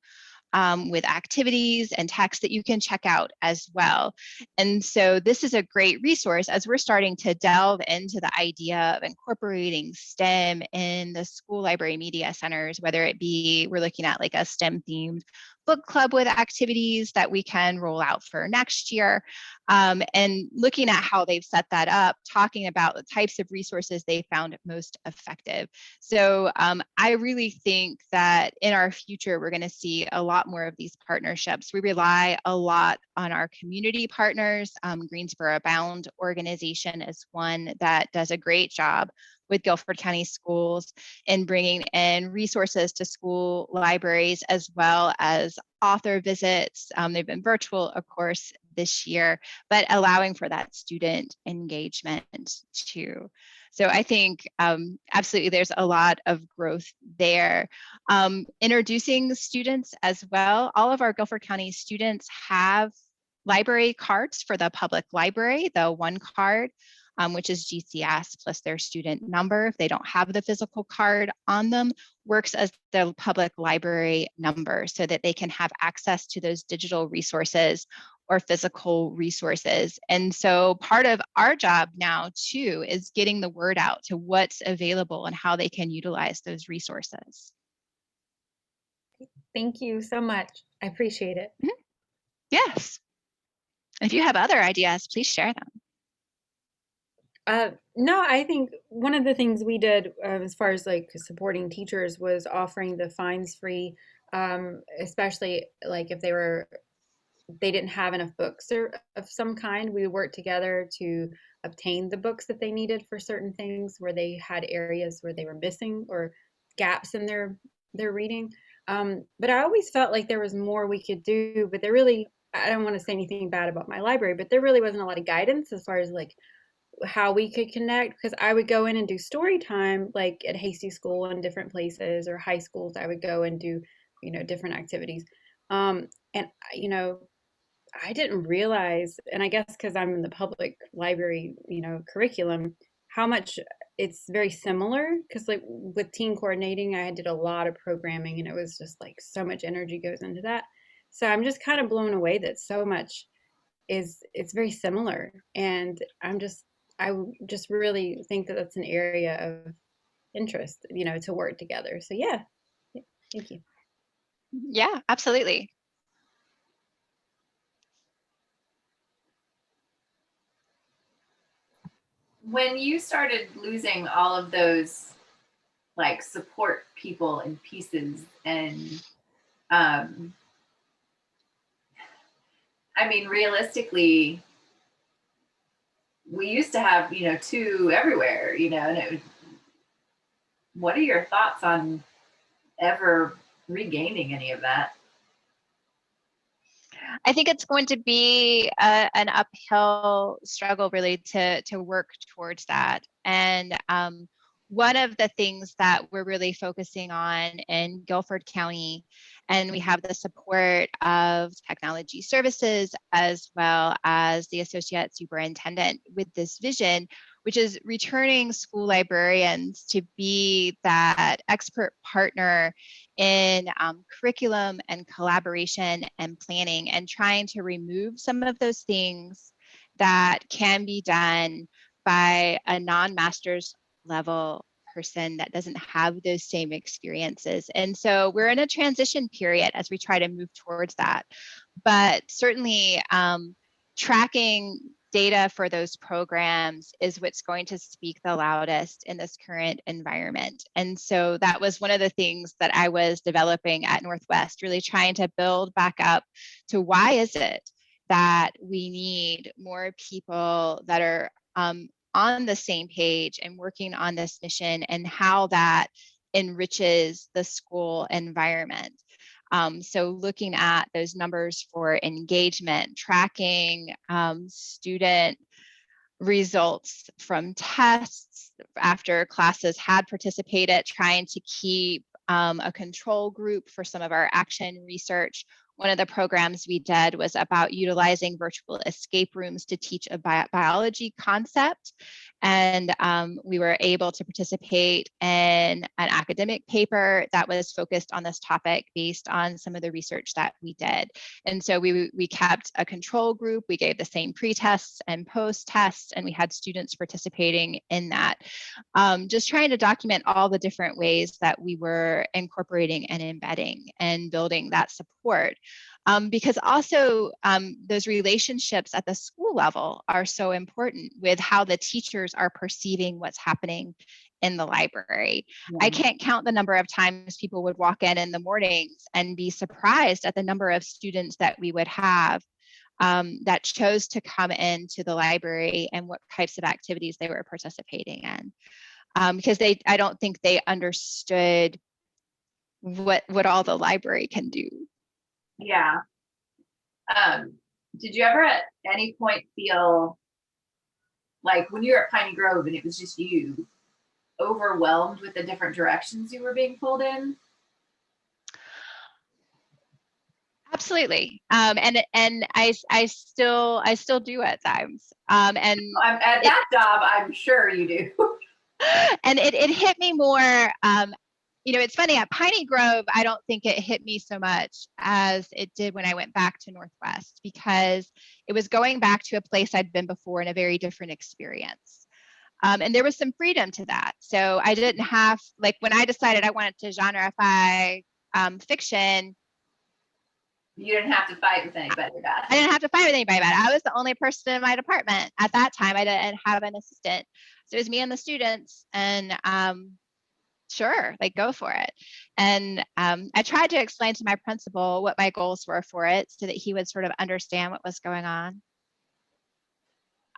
with activities and text that you can check out as well. And so this is a great resource as we're starting to delve into the idea of incorporating STEM in the school library media centers, whether it be we're looking at like a STEM themed book club with activities that we can roll out for next year, and looking at how they've set that up, talking about the types of resources they found most effective. So I really think that in our future, we're going to see a lot more of these partnerships. We rely a lot on our community partners. Greensboro Bound organization is one that does a great job with Guilford County Schools in bringing in resources to school libraries as well as author visits. They've been virtual, of course, this year, but allowing for that student engagement too. So I think absolutely there's a lot of growth there. Introducing students as well. All of our Guilford County students have library cards for the public library, the one card, which is GCS plus their student number. If they don't have the physical card on them, works as the public library number so that they can have access to those digital resources or physical resources. And so part of our job now too is getting the word out to what's available and how they can utilize those resources. Thank you so much. I appreciate it. Mm-hmm. Yes. If you have other ideas, please share them. No, I think one of the things we did as far as like supporting teachers was offering the fines free, especially like if they didn't have enough books or of some kind. We worked together to obtain the books that they needed for certain things where they had areas where they were missing or gaps in their reading. But I always felt like there was more we could do, but I don't want to say anything bad about my library, but there really wasn't a lot of guidance as far as like how we could connect, because I would go in and do story time like at Hasty School and different places, or high schools I would go and do different activities, and I didn't realize, and I guess because I'm in the public library curriculum, how much it's very similar, because like with teen coordinating I did a lot of programming and it was just like so much energy goes into that. So I'm just kind of blown away that so much it's very similar, and I just really think that that's an area of interest, to work together. So yeah, thank you. Yeah, absolutely. When you started losing all of those like support people and pieces, and I mean, realistically, we used to have, two everywhere, and what are your thoughts on ever regaining any of that? I think it's going to be an uphill struggle really to work towards that. And one of the things that we're really focusing on in Guilford County, and we have the support of technology services as well as the associate superintendent with this vision, which is returning school librarians to be that expert partner in curriculum and collaboration and planning, and trying to remove some of those things that can be done by a non-master's level person that doesn't have those same experiences. And so we're in a transition period as we try to move towards that. But certainly tracking data for those programs is what's going to speak the loudest in this current environment. And so that was one of the things that I was developing at Northwest, really trying to build back up to why is it that we need more people that are on the same page and working on this mission, and how that enriches the school environment. So looking at those numbers for engagement, tracking student results from tests after classes had participated, trying to keep a control group for some of our action research. One of the programs we did was about utilizing virtual escape rooms to teach a biology concept. And we were able to participate in an academic paper that was focused on this topic based on some of the research that we did. And so we kept a control group. We gave the same pre-tests and post-tests, and we had students participating in that. Just trying to document all the different ways that we were incorporating and embedding and building that support. Because also those relationships at the school level are so important with how the teachers are perceiving what's happening in the library. Yeah. I can't count the number of times people would walk in the mornings and be surprised at the number of students that we would have that chose to come into the library and what types of activities they were participating in. Because I don't think they understood what all the library can do. Yeah. Did you ever at any point feel like when you were at Piney Grove and it was just you, overwhelmed with the different directions you were being pulled in? Absolutely. And I still do at times. And at that job, I'm sure you do. And it hit me more. It's funny, at Piney Grove, I don't think it hit me so much as it did when I went back to Northwest, because it was going back to a place I'd been before in a very different experience. And there was some freedom to that. So I didn't have, like, when I decided I wanted to genreify fiction, you didn't have to fight with anybody about it. I didn't have to fight with anybody about it. I was the only person in my department at that time. I didn't have an assistant. So it was me and the students, and sure, like, go for it. And I tried to explain to my principal what my goals were for it so that he would sort of understand what was going on.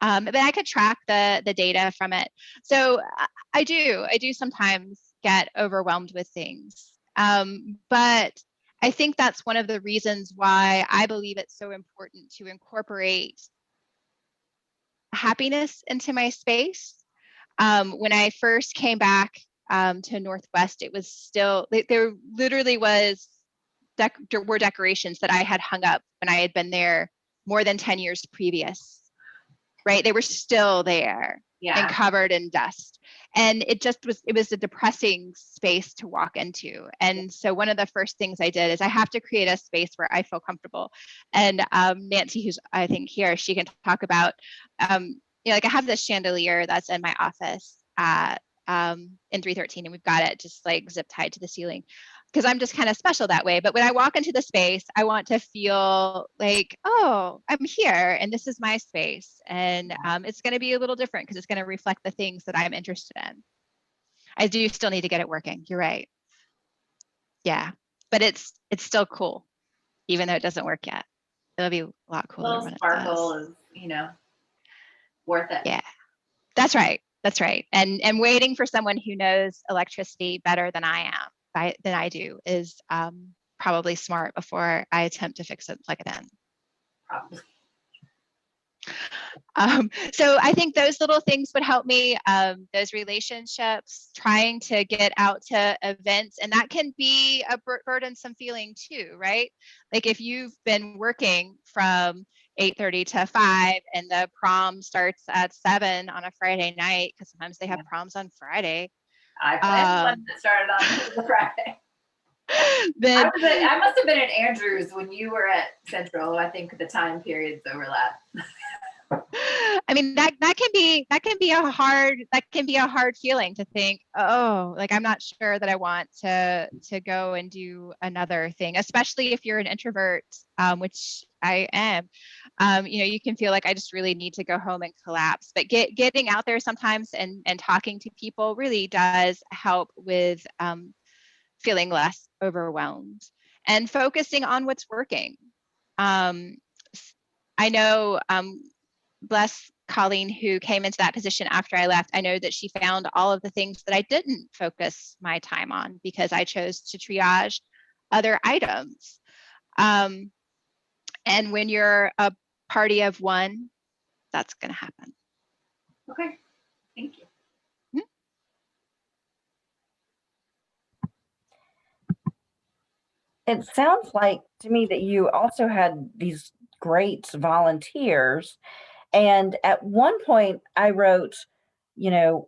But I could track the data from it. So I do sometimes get overwhelmed with things. But I think that's one of the reasons why I believe it's so important to incorporate happiness into my space. When I first came back to Northwest, it was still, there literally were decorations that I had hung up when I had been there more than 10 years previous, right? They were still there and covered in dust. And it was a depressing space to walk into. And so one of the first things I did is I have to create a space where I feel comfortable. And Nancy, who's I think here, she can talk about, like, I have this chandelier that's in my office at in 313, and we've got it just like zip tied to the ceiling because I'm just kind of special that way. But when I walk into the space, I want to feel like, oh, I'm here and this is my space. And it's going to be a little different because it's going to reflect the things that I'm interested in. I do still need to get it working. You're right. Yeah, but it's still cool, even though it doesn't work yet. It'll be a lot cooler. A little sparkle is, worth it. Yeah, that's right. That's right. And waiting for someone who knows electricity better than I do is probably smart before I attempt to fix it and plug it in. Probably. So I think those little things would help me, those relationships, trying to get out to events, and that can be a burdensome feeling too, right? Like if you've been working from 8:30 to 5 and the prom starts at 7 on a Friday night, because sometimes they have proms on Friday. I planned one that started on Friday. Then I must have been at Andrews when you were at Central. I think the time periods overlap. I mean, that can be a hard feeling to think, oh, like I'm not sure that I want to go and do another thing, especially if you're an introvert, which I am. You can feel like I just really need to go home and collapse. But getting out there sometimes and talking to people really does help with feeling less overwhelmed and focusing on what's working. I know, bless Colleen, who came into that position after I left, I know that she found all of the things that I didn't focus my time on because I chose to triage other items. And when you're a party of one, that's going to happen. Okay, thank you. It sounds like to me that you also had these great volunteers. And at one point I wrote,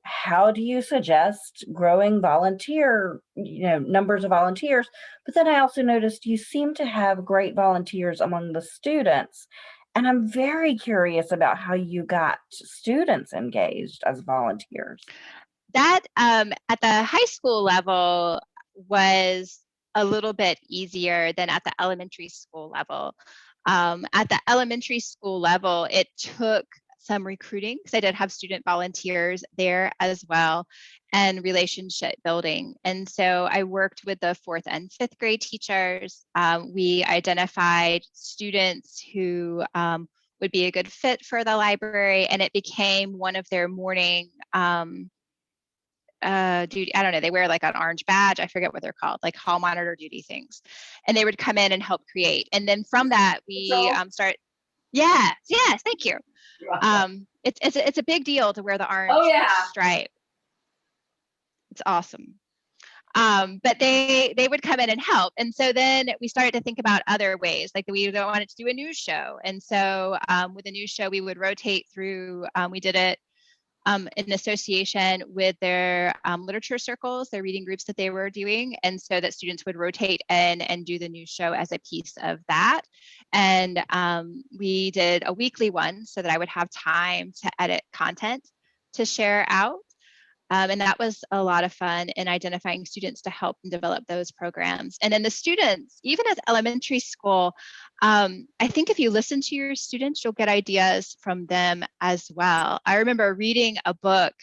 how do you suggest growing numbers of volunteers? But then I also noticed you seem to have great volunteers among the students. And I'm very curious about how you got students engaged as volunteers. That at the high school level was a little bit easier than at the elementary school level. At the elementary school level, it took some recruiting because I did have student volunteers there as well, and relationship building. And so I worked with the 4th and 5th grade teachers. We identified students who would be a good fit for the library, and it became one of their morning duty. I don't know, they wear like an orange badge, I forget what they're called, like hall monitor duty things, and they would come in and help create. And then from that we start. Yes, thank you. It's a big deal to wear the orange stripe. It's awesome. But they would come in and help. And so then we started to think about other ways, like we wanted to do a news show. And so with the news show, we would rotate through, we did it in association with their literature circles, their reading groups that they were doing. And so that students would rotate in and do the news show as a piece of that. And we did a weekly one so that I would have time to edit content to share out. And that was a lot of fun in identifying students to help and develop those programs. And then the students, even as elementary school, I think if you listen to your students, you'll get ideas from them as well. I remember reading a book.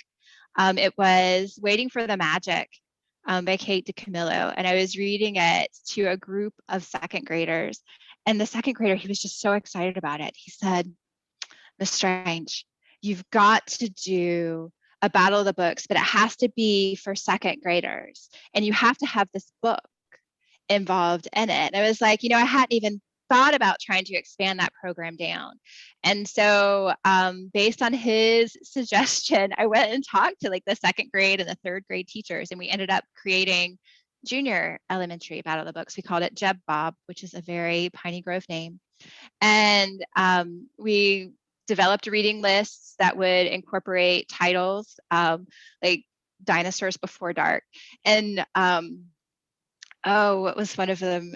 It was Waiting for the Magic by Kate DiCamillo. And I was reading it to a group of 2nd graders. And the 2nd grader, he was just so excited about it. He said, Miss Strange, you've got to do a battle of the books, but it has to be for 2nd graders. And you have to have this book involved in it. And I was like, I hadn't even thought about trying to expand that program down. And so based on his suggestion, I went and talked to like the 2nd grade and the 3rd grade teachers, and we ended up creating junior elementary battle of the books. We called it Jeb Bob, which is a very Piney Grove name. And we developed reading lists that would incorporate titles like Dinosaurs Before Dark. And what was one of them?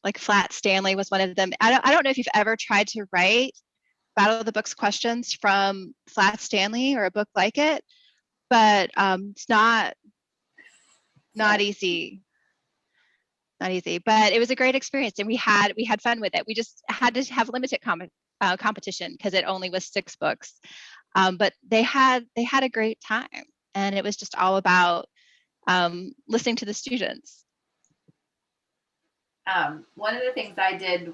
Like Flat Stanley was one of them. I don't know if you've ever tried to write Battle of the Books questions from Flat Stanley or a book like it, but it's not easy. Not easy, but it was a great experience, and we had fun with it. We just had to have limited competition because it only was 6 books, but they had a great time, and it was just all about listening to the students. One of the things I did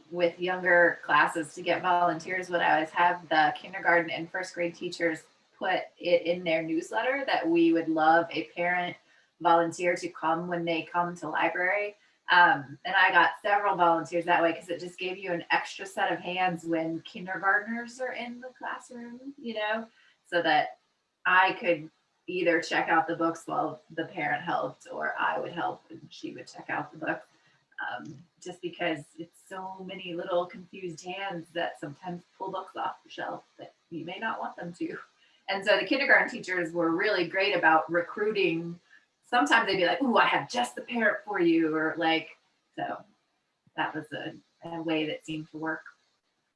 with younger classes to get volunteers when I was have the kindergarten and 1st grade teachers put it in their newsletter that we would love a parent volunteer to come when they come to library. And I got several volunteers that way because it just gave you an extra set of hands when kindergartners are in the classroom, so that I could either check out the books while the parent helped, or I would help and she would check out the book. Just because it's so many little confused hands that sometimes pull books off the shelf that you may not want them to. And so the kindergarten teachers were really great about recruiting. Sometimes they'd be like, "Ooh, I have just the parent for you," or like, so that was a way that seemed to work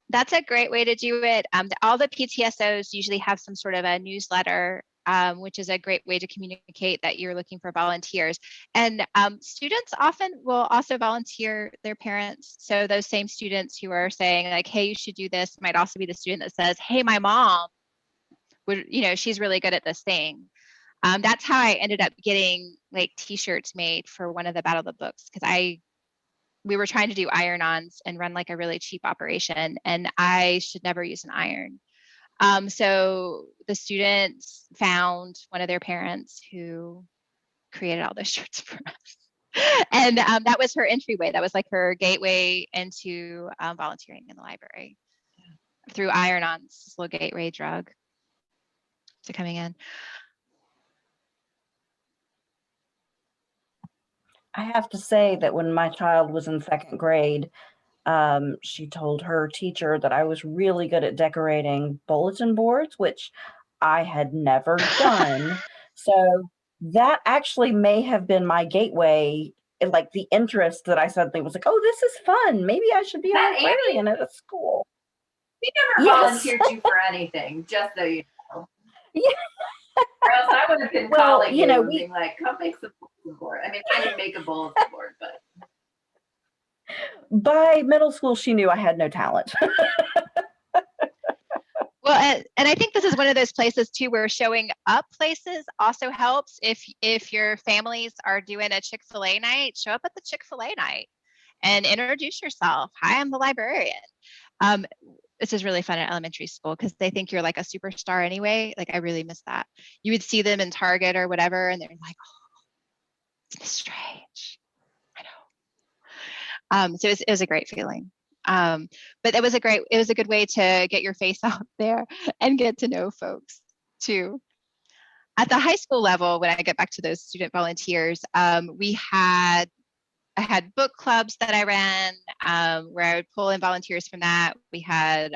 That's a great way to do it. All the PTSOs usually have some sort of a newsletter, which is a great way to communicate that you're looking for volunteers. And students often will also volunteer their parents. So those same students who are saying like, hey, you should do this, might also be the student that says, hey, my mom would, she's really good at this thing. That's how I ended up getting like t-shirts made for one of the Battle of the Books, because we were trying to do iron-ons and run like a really cheap operation, and I should never use an iron. So the students found one of their parents who created all those shirts for us. And that was her entryway. That was like her gateway into volunteering in the library through iron-ons, this little gateway drug to coming in. I have to say that when my child was in second grade, she told her teacher that I was really good at decorating bulletin boards, which I had never done. So that actually may have been my gateway, like the interest that I suddenly was like, oh, this is fun. Maybe I should be a That librarian at a school. We never volunteered you for anything, just so you know. Yeah. Or else I would have been Well, calling you and being like, come make some bulletin board. I mean, I didn't make a bulletin board, but. By middle school, she knew I had no talent. Well, and I think this is one of those places too where showing up places also helps. If your families are doing a Chick-fil-A night, show up at the Chick-fil-A night and introduce yourself. Hi, I'm the librarian. This is really fun at elementary school because they think you're like a superstar anyway. Like I really miss that. You would see them in Target or whatever, and they're like, "Oh, it's Miss Strange." I know. So it was a great feeling. But it was a good way to get your face out there and get to know folks too. At the high school level, when I get back to those student volunteers, I had book clubs that I ran where I would pull in volunteers from that. We had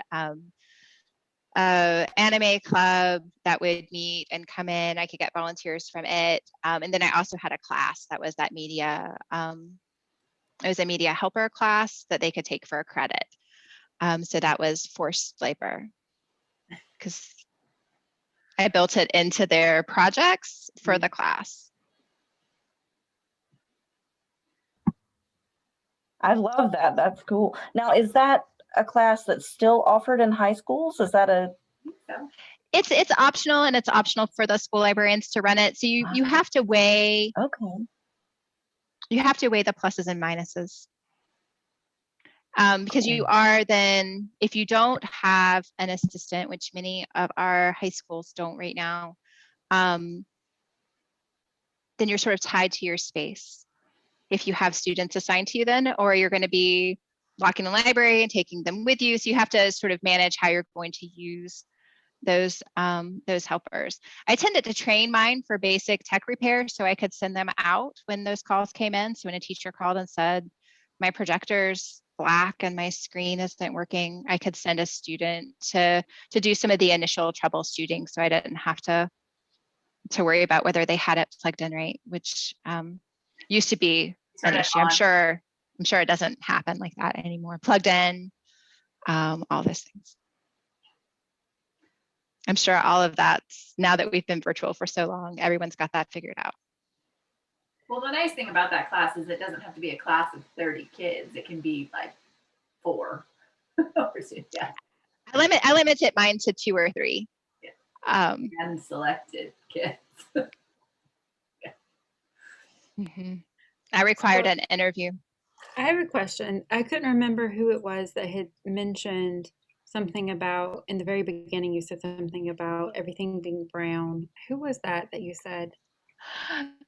anime club that would meet and come in. I could get volunteers from it. And then I also had a class that was that media. It was a media helper class that they could take for a credit. So that was forced labor because I built it into their projects for the class. I love that. That's cool. Now, is that a class that's still offered in high schools? Is that a? It's optional, and it's optional for the school librarians to run it. So you have to weigh. Okay. You have to weigh the pluses and minuses. Because you are then, if you don't have an assistant, which many of our high schools don't right now, then you're sort of tied to your space. If you have students assigned to you then, or you're going to be locking the library and taking them with you. So you have to sort of manage how you're going to use those helpers. I tended to train mine for basic tech repair so I could send them out when those calls came in. So when a teacher called and said, my projector's black and my screen isn't working, I could send a student to do some of the initial troubleshooting so I didn't have to worry about whether they had it plugged in right, which used to be an issue. I'm sure it doesn't happen like that anymore. Plugged in, all those things. I'm sure all of that, now that we've been virtual for so long, everyone's got that figured out. Well, the nice thing about that class is it doesn't have to be a class of 30 kids. It can be like 4. Yeah. I limited mine to 2 or 3. Yeah. And selected kids. Yeah. Mm-hmm. I required an interview. I have a question. I couldn't remember who it was that had mentioned something about, in the very beginning, you said something about everything being brown. Who was that you said?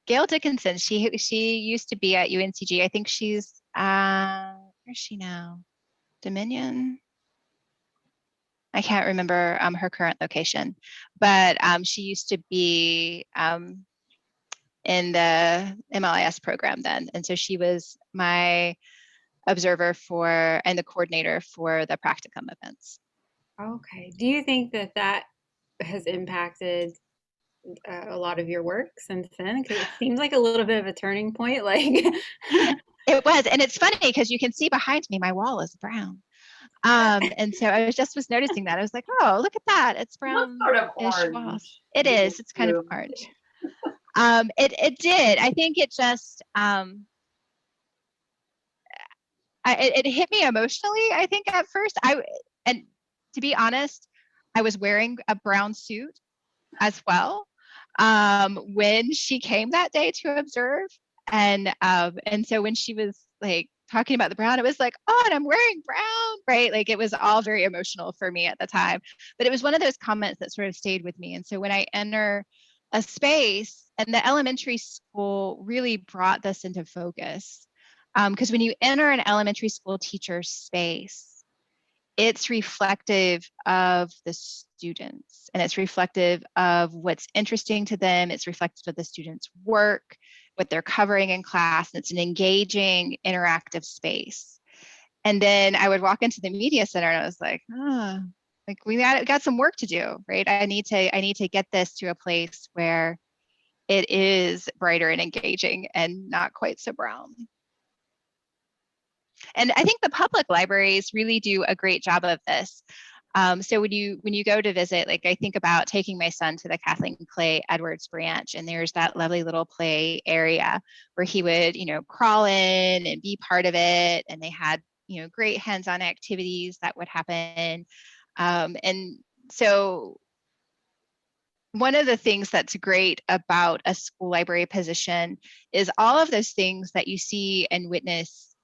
Gail Dickinson. She used to be at UNCG. I think she's where's she now? Dominion. I can't remember her current location, but she used to be in the MLIS program then, and so she was my observer for and the coordinator for the practicum events. Okay. Do you think that has impacted a lot of your work since then? Because it seems like a little bit of a turning point. Like it was, and it's funny because you can see behind me, my wall is brown. And so I was noticing that. I was like, oh, look at that. It's It looks sort of brownish moss. orange. It is. It's kind of orange. It did. I think it just, it hit me emotionally, I think, at first. And to be honest, I was wearing a brown suit as well when she came that day to observe. And so when she was like talking about the brown, it was like, oh, and I'm wearing brown, right? Like it was all very emotional for me at the time. But it was one of those comments that sort of stayed with me. And so when I enter a space, and the elementary school really brought this into focus, because when you enter an elementary school teacher's space, it's reflective of the students, and it's reflective of what's interesting to them. It's reflective of the students' work, what they're covering in class. And it's an engaging, interactive space. And then I would walk into the media center and I was like, like we got some work to do, right? I need to get this to a place where it is brighter and engaging and not quite so brown. And I think the public libraries really do a great job of this. So when you go to visit, like I think about taking my son to the Kathleen Clay Edwards branch, and there's that lovely little play area where he would, crawl in and be part of it. And they had, great hands-on activities that would happen. And so one of the things that's great about a school library position is all of those things that you see and witness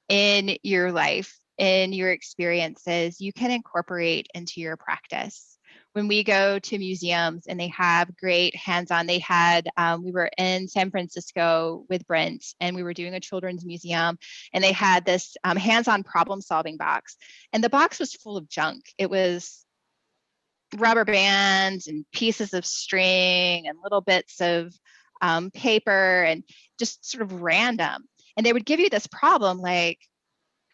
in your life, in your experiences, you can incorporate into your practice. When we go to museums and they have great hands-on, we were in San Francisco with Brent and we were doing a children's museum, and they had this hands-on problem-solving box, and the box was full of junk. It was rubber bands and pieces of string and little bits of paper and just sort of random. And they would give you this problem like,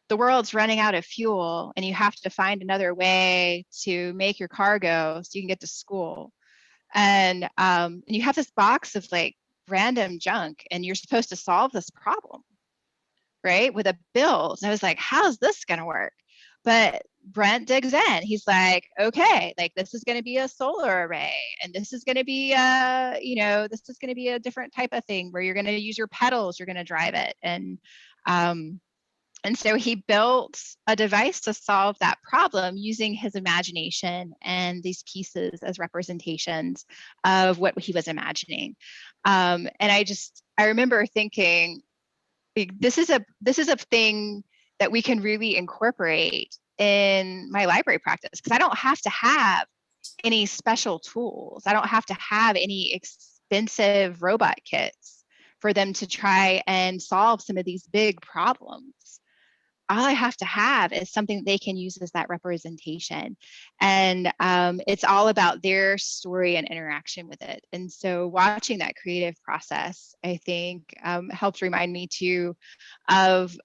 the world's running out of fuel and you have to find another way to make your car go so you can get to school. And you have this box of like random junk and you're supposed to solve this problem, right? With a build. And I was like, how's this going to work? But Brent digs in. He's like, okay, like this is going to be a solar array, and this is going to be this is going to be a different type of thing where you're going to use your pedals, you're going to drive it. And so he built a device to solve that problem using his imagination and these pieces as representations of what he was imagining. And I remember thinking, this is a thing that we can really incorporate in my library practice, because I don't have to have any special tools. I don't have to have any expensive robot kits for them to try and solve some of these big problems. All I have to have is something that they can use as that representation. And it's all about their story and interaction with it. And so watching that creative process, I think, helps remind me too of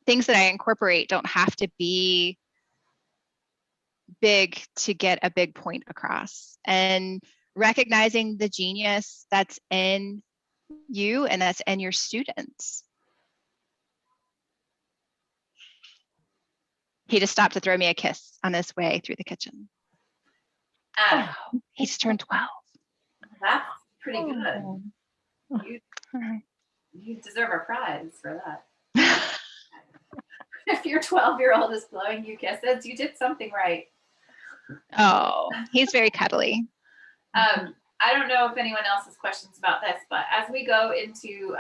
things that I incorporate don't have to be big to get a big point across. And recognizing the genius that's in you and that's in your students. He just stopped to throw me a kiss on his way through the kitchen. Wow, he's turned 12. That's pretty good. You deserve a prize for that. If your 12-year-old is blowing you kisses, you did something right. Oh, he's very cuddly. I don't know if anyone else has questions about this, but as we go into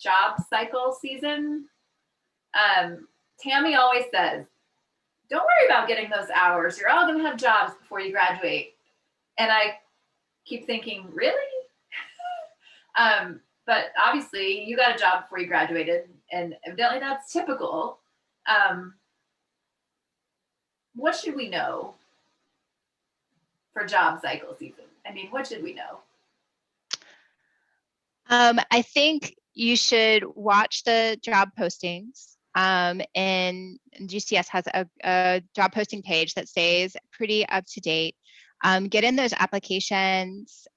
job cycle season, Tammy always says, don't worry about getting those hours. You're all going to have jobs before you graduate. And I keep thinking, really? But obviously you got a job before you graduated, and evidently that's typical. What should we know for job cycle season? I mean, what should we know? I think you should watch the job postings. And GCS has a job posting page that stays pretty up to date. Get in those applications,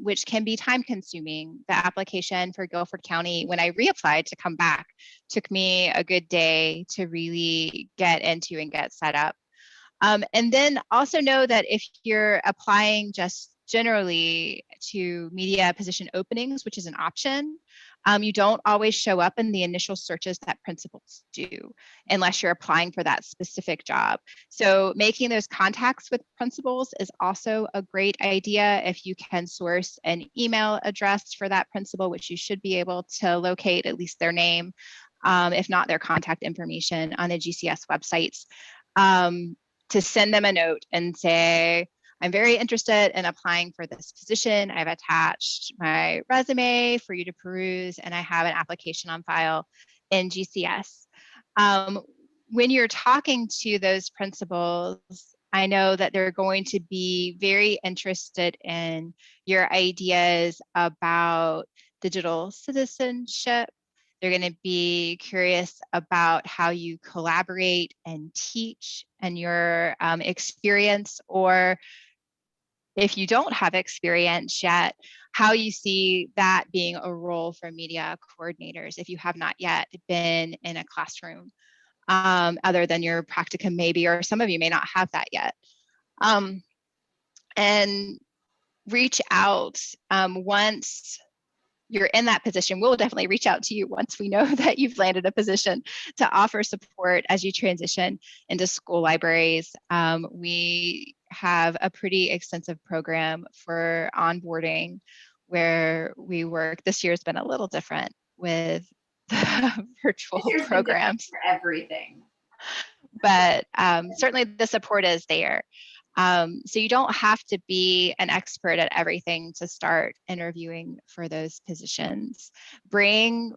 which can be time consuming. The application for Guilford County, when I reapplied to come back, took me a good day to really get into and get set up. And then also know that if you're applying just generally to media position openings, which is an option, you don't always show up in the initial searches that principals do unless you're applying for that specific job. So making those contacts with principals is also a great idea if you can source an email address for that principal, which you should be able to locate at least their name, if not their contact information on the GCS websites, to send them a note and say, I'm very interested in applying for this position. I've attached my resume for you to peruse, and I have an application on file in GCS. When you're talking to those principals, I know that they're going to be very interested in your ideas about digital citizenship. They're going to be curious about how you collaborate and teach and your experience, or if you don't have experience yet, how you see that being a role for media coordinators if you have not yet been in a classroom, other than your practicum maybe, or some of you may not have that yet. And reach out once you're in that position. We'll definitely reach out to you once we know that you've landed a position to offer support as you transition into school libraries. We have a pretty extensive program for onboarding where we work. This year's been a little different with the virtual programs. For everything. But certainly the support is there. So you don't have to be an expert at everything to start interviewing for those positions. Bring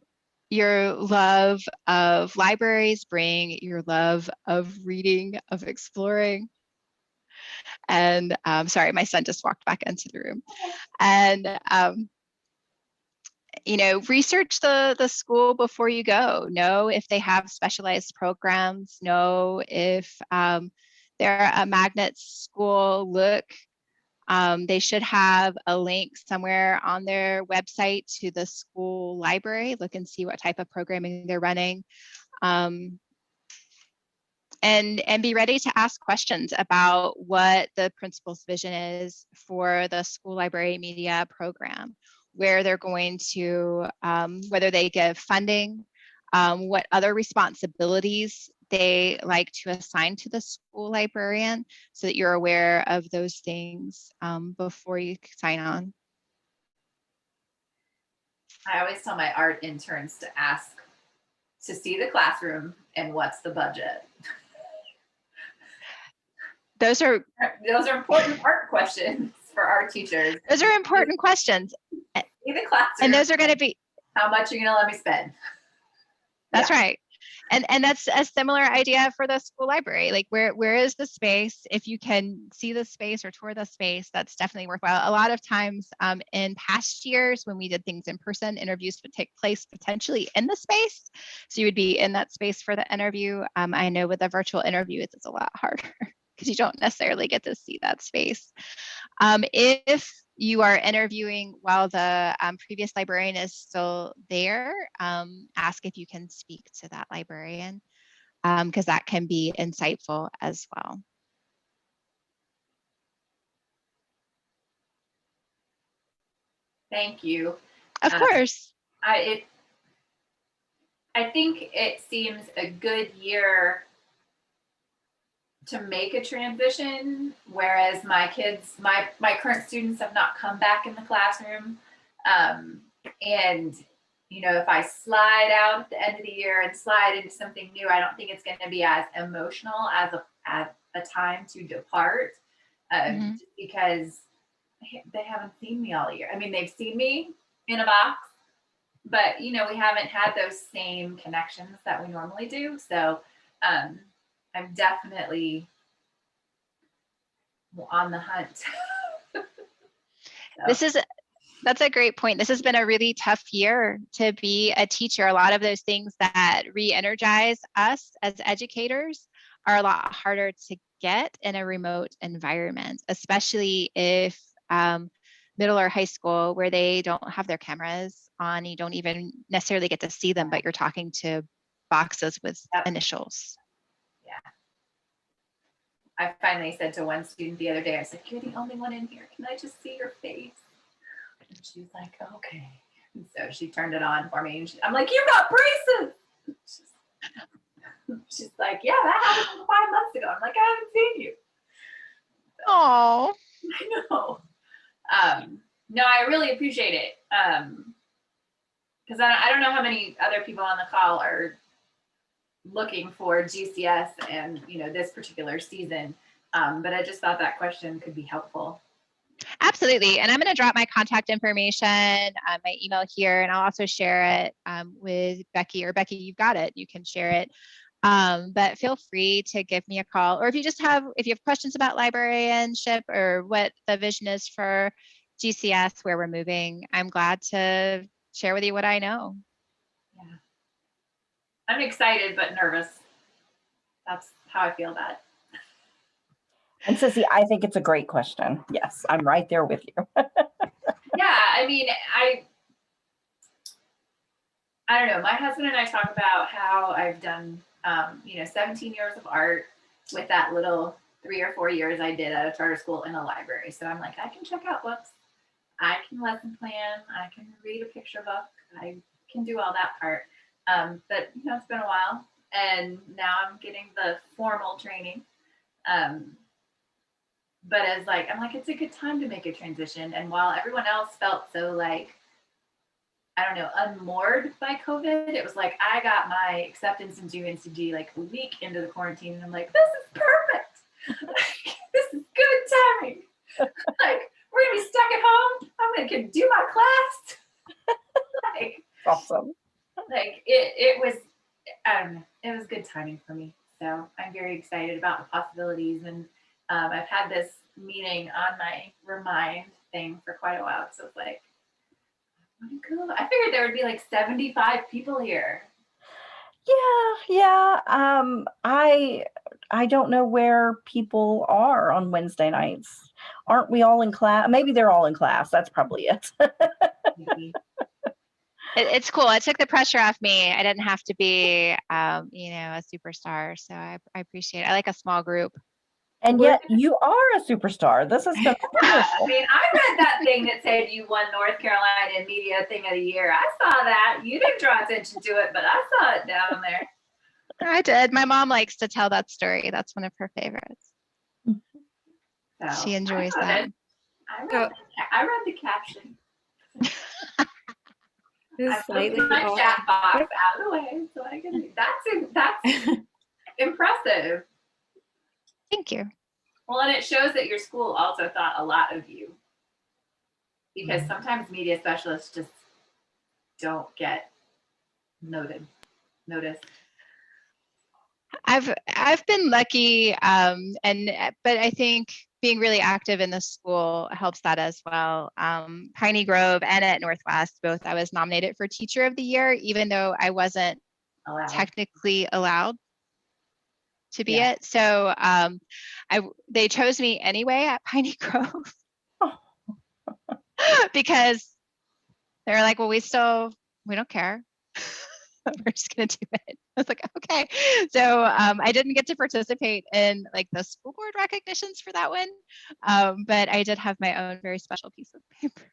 your love of libraries, bring your love of reading, of exploring. And sorry, my son just walked back into the room. And research the school before you go. Know if they have specialized programs. Know if they're a magnet school. Look, they should have a link somewhere on their website to the school library. Look and see what type of programming they're running. And be ready to ask questions about what the principal's vision is for the school library media program, where they're going to, whether they give funding, what other responsibilities they like to assign to the school librarian, so that you're aware of those things before you sign on. I always tell my art interns to ask to see the classroom and what's the budget. Those are important art questions for our teachers. Those are important questions. See the classroom. And those are going to be, how much are you going to let me spend? That's right. And that's a similar idea for the school library. Like, where is the space? If you can see the space or tour the space, that's definitely worthwhile. A lot of times in past years when we did things in person, interviews would take place potentially in the space. So you would be in that space for the interview. I know with a virtual interview, it's a lot harder because you don't necessarily get to see that space. If you are interviewing while the previous librarian is still there, ask if you can speak to that librarian, because that can be insightful as well. Thank you. Of course. I think it seems a good year to make a transition, whereas my kids, my current students have not come back in the classroom. And if I slide out at the end of the year and slide into something new, I don't think it's going to be as emotional as a time to depart, just because they haven't seen me all year. I mean, they've seen me in a box, but we haven't had those same connections that we normally do. So I'm definitely on the hunt. So. That's a great point. This has been a really tough year to be a teacher. A lot of those things that re-energize us as educators are a lot harder to get in a remote environment, especially if middle or high school where they don't have their cameras on, you don't even necessarily get to see them, but you're talking to boxes with initials. Yeah. I finally said to one student the other day, I said, "You're the only one in here. Can I just see your face?" And she's like, "Okay." And so she turned it on for me. And I'm like, "You've got braces." She's like, "Yeah, that happened 5 months ago." I'm like, "I haven't seen you." Oh, I know. No, I really appreciate it. Because I don't know how many other people on the call are looking for GCS and this particular season. But I just thought that question could be helpful. absolutely. And I'm going to drop my contact information, my email here, and I'll also share it with Becky, or Becky, you've got it. You can share it. But feel free to give me a call, or if you have questions about librarianship or what the vision is for GCS, where we're moving, I'm glad to share with you what I know. Yeah. I'm excited, but nervous. That's how I feel about it. And Sissy, I think it's a great question. Yes, I'm right there with you. Yeah, I mean, I don't know. My husband and I talk about how I've done, 17 years of art with that little 3 or 4 years I did at a charter school in a library. So I'm like, I can check out books. I can lesson plan. I can read a picture book. I can do all that part. But it's been a while, and now I'm getting the formal training. But I'm like, it's a good time to make a transition. And while everyone else felt so I don't know, unmoored by COVID, it was like I got my acceptance into UNCG like a week into the quarantine, and I'm like, this is perfect. This is good timing. We're gonna be stuck at home. I'm gonna do my class. Awesome. It was, I don't know, it was good timing for me. So I'm very excited about the possibilities, and I've had this meeting on my remind thing for quite a while. So it's like, cool. I figured there would be like 75 people here. Yeah. I don't know where people are on Wednesday nights. Aren't we all in class? Maybe they're all in class. That's probably it. It's cool. It took the pressure off me. I didn't have to be, a superstar. So I appreciate it. I like a small group. And yet you are a superstar. This has been wonderful. I mean, I read that thing that said you won North Carolina Media Thing of the Year. I saw that. You didn't draw attention to it, but I saw it down there. I did. My mom likes to tell that story. That's one of her favorites. So, she enjoys that. I read the caption. I moved my chat box out of the way so I can. That's impressive. Thank you. Well, and it shows that your school also thought a lot of you, because sometimes media specialists just don't get noticed. I've been lucky, but I think being really active in the school helps that as well. Piney Grove and at Northwest, both I was nominated for Teacher of the Year, even though I wasn't technically allowed to be it. So they chose me anyway at Piney Grove because they were like, well, we don't care. We're just gonna do it. I was like, okay. So I didn't get to participate in like the school board recognitions for that one, but I did have my own very special piece of paper.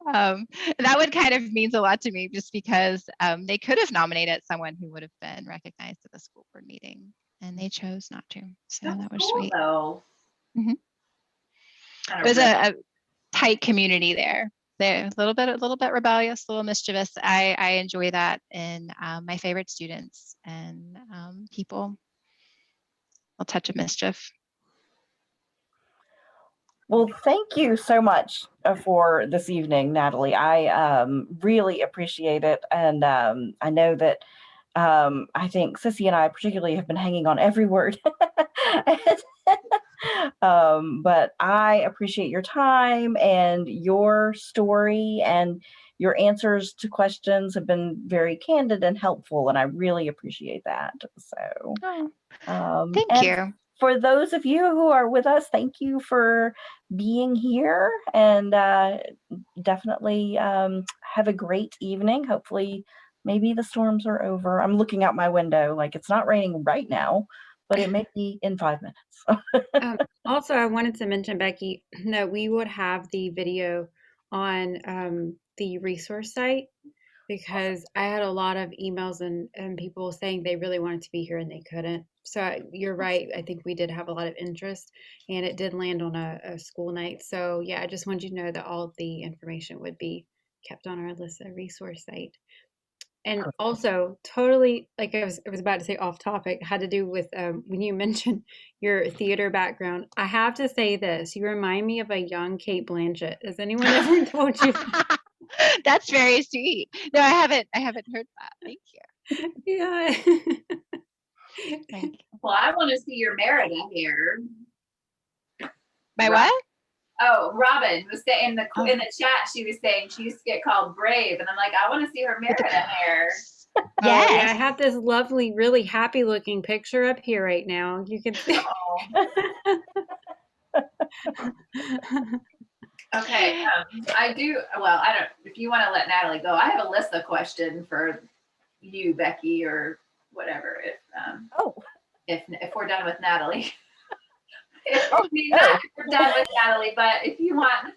That one kind of means a lot to me, just because they could have nominated someone who would have been recognized at the school board meeting, and they chose not to. So that was cool, sweet. Though. Mm-hmm. It was a tight community there. They're a little bit rebellious, a little mischievous. I enjoy that in my favorite students and people. A touch of mischief. Well, thank you so much for this evening, Natalie. I really appreciate it. And I know that I think Sissy and I particularly have been hanging on every word. But I appreciate your time and your story and your answers to questions have been very candid and helpful, and I really appreciate that. So, Thank and you. for those of you who are with us, thank you for being here, and definitely have a great evening. Hopefully, maybe the storms are over. I'm looking out my window, like it's not raining right now, but it may be in 5 minutes. Also, I wanted to mention, Becky, that we would have the video on the resource site because I had a lot of emails and people saying they really wanted to be here and they couldn't. So you're right. I think we did have a lot of interest and it did land on a school night. So yeah, I just wanted you to know that all of the information would be kept on our LISSA resource site. And also, totally, like I was about to say off topic, had to do with when you mentioned your theater background. I have to say this: you remind me of a young Kate Blanchett. Has anyone ever told you that? That's very sweet. No, I haven't heard that. Thank you. Yeah. Thank you. Well, I want to see your Merida hair. My what? Oh, Robin was saying in the chat. She was saying she used to get called brave, and I'm like, I want to see her Merida hair. Oh, yeah, I Yes. have this lovely, really happy looking picture up here right now. You can see. Okay, I do. Well, I don't. If you want to let Natalie go, I have a LISSA question for you, Becky, or whatever. If we're done with Natalie, if we're done with Natalie, but if you want,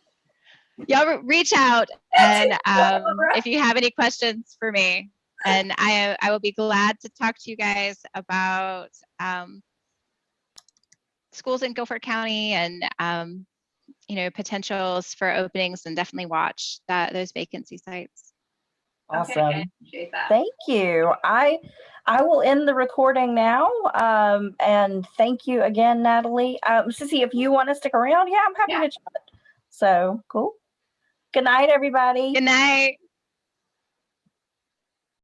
Y'all reach out, and if you have any questions for me, and I will be glad to talk to you guys about schools in Guilford County and potentials for openings, and definitely watch those vacancy sites. Awesome. Okay, I appreciate that. Thank you. I will end the recording now. And thank you again, Natalie. Sissy, if you want to stick around, yeah, I'm happy to chat. So cool. Good night, everybody. Good night.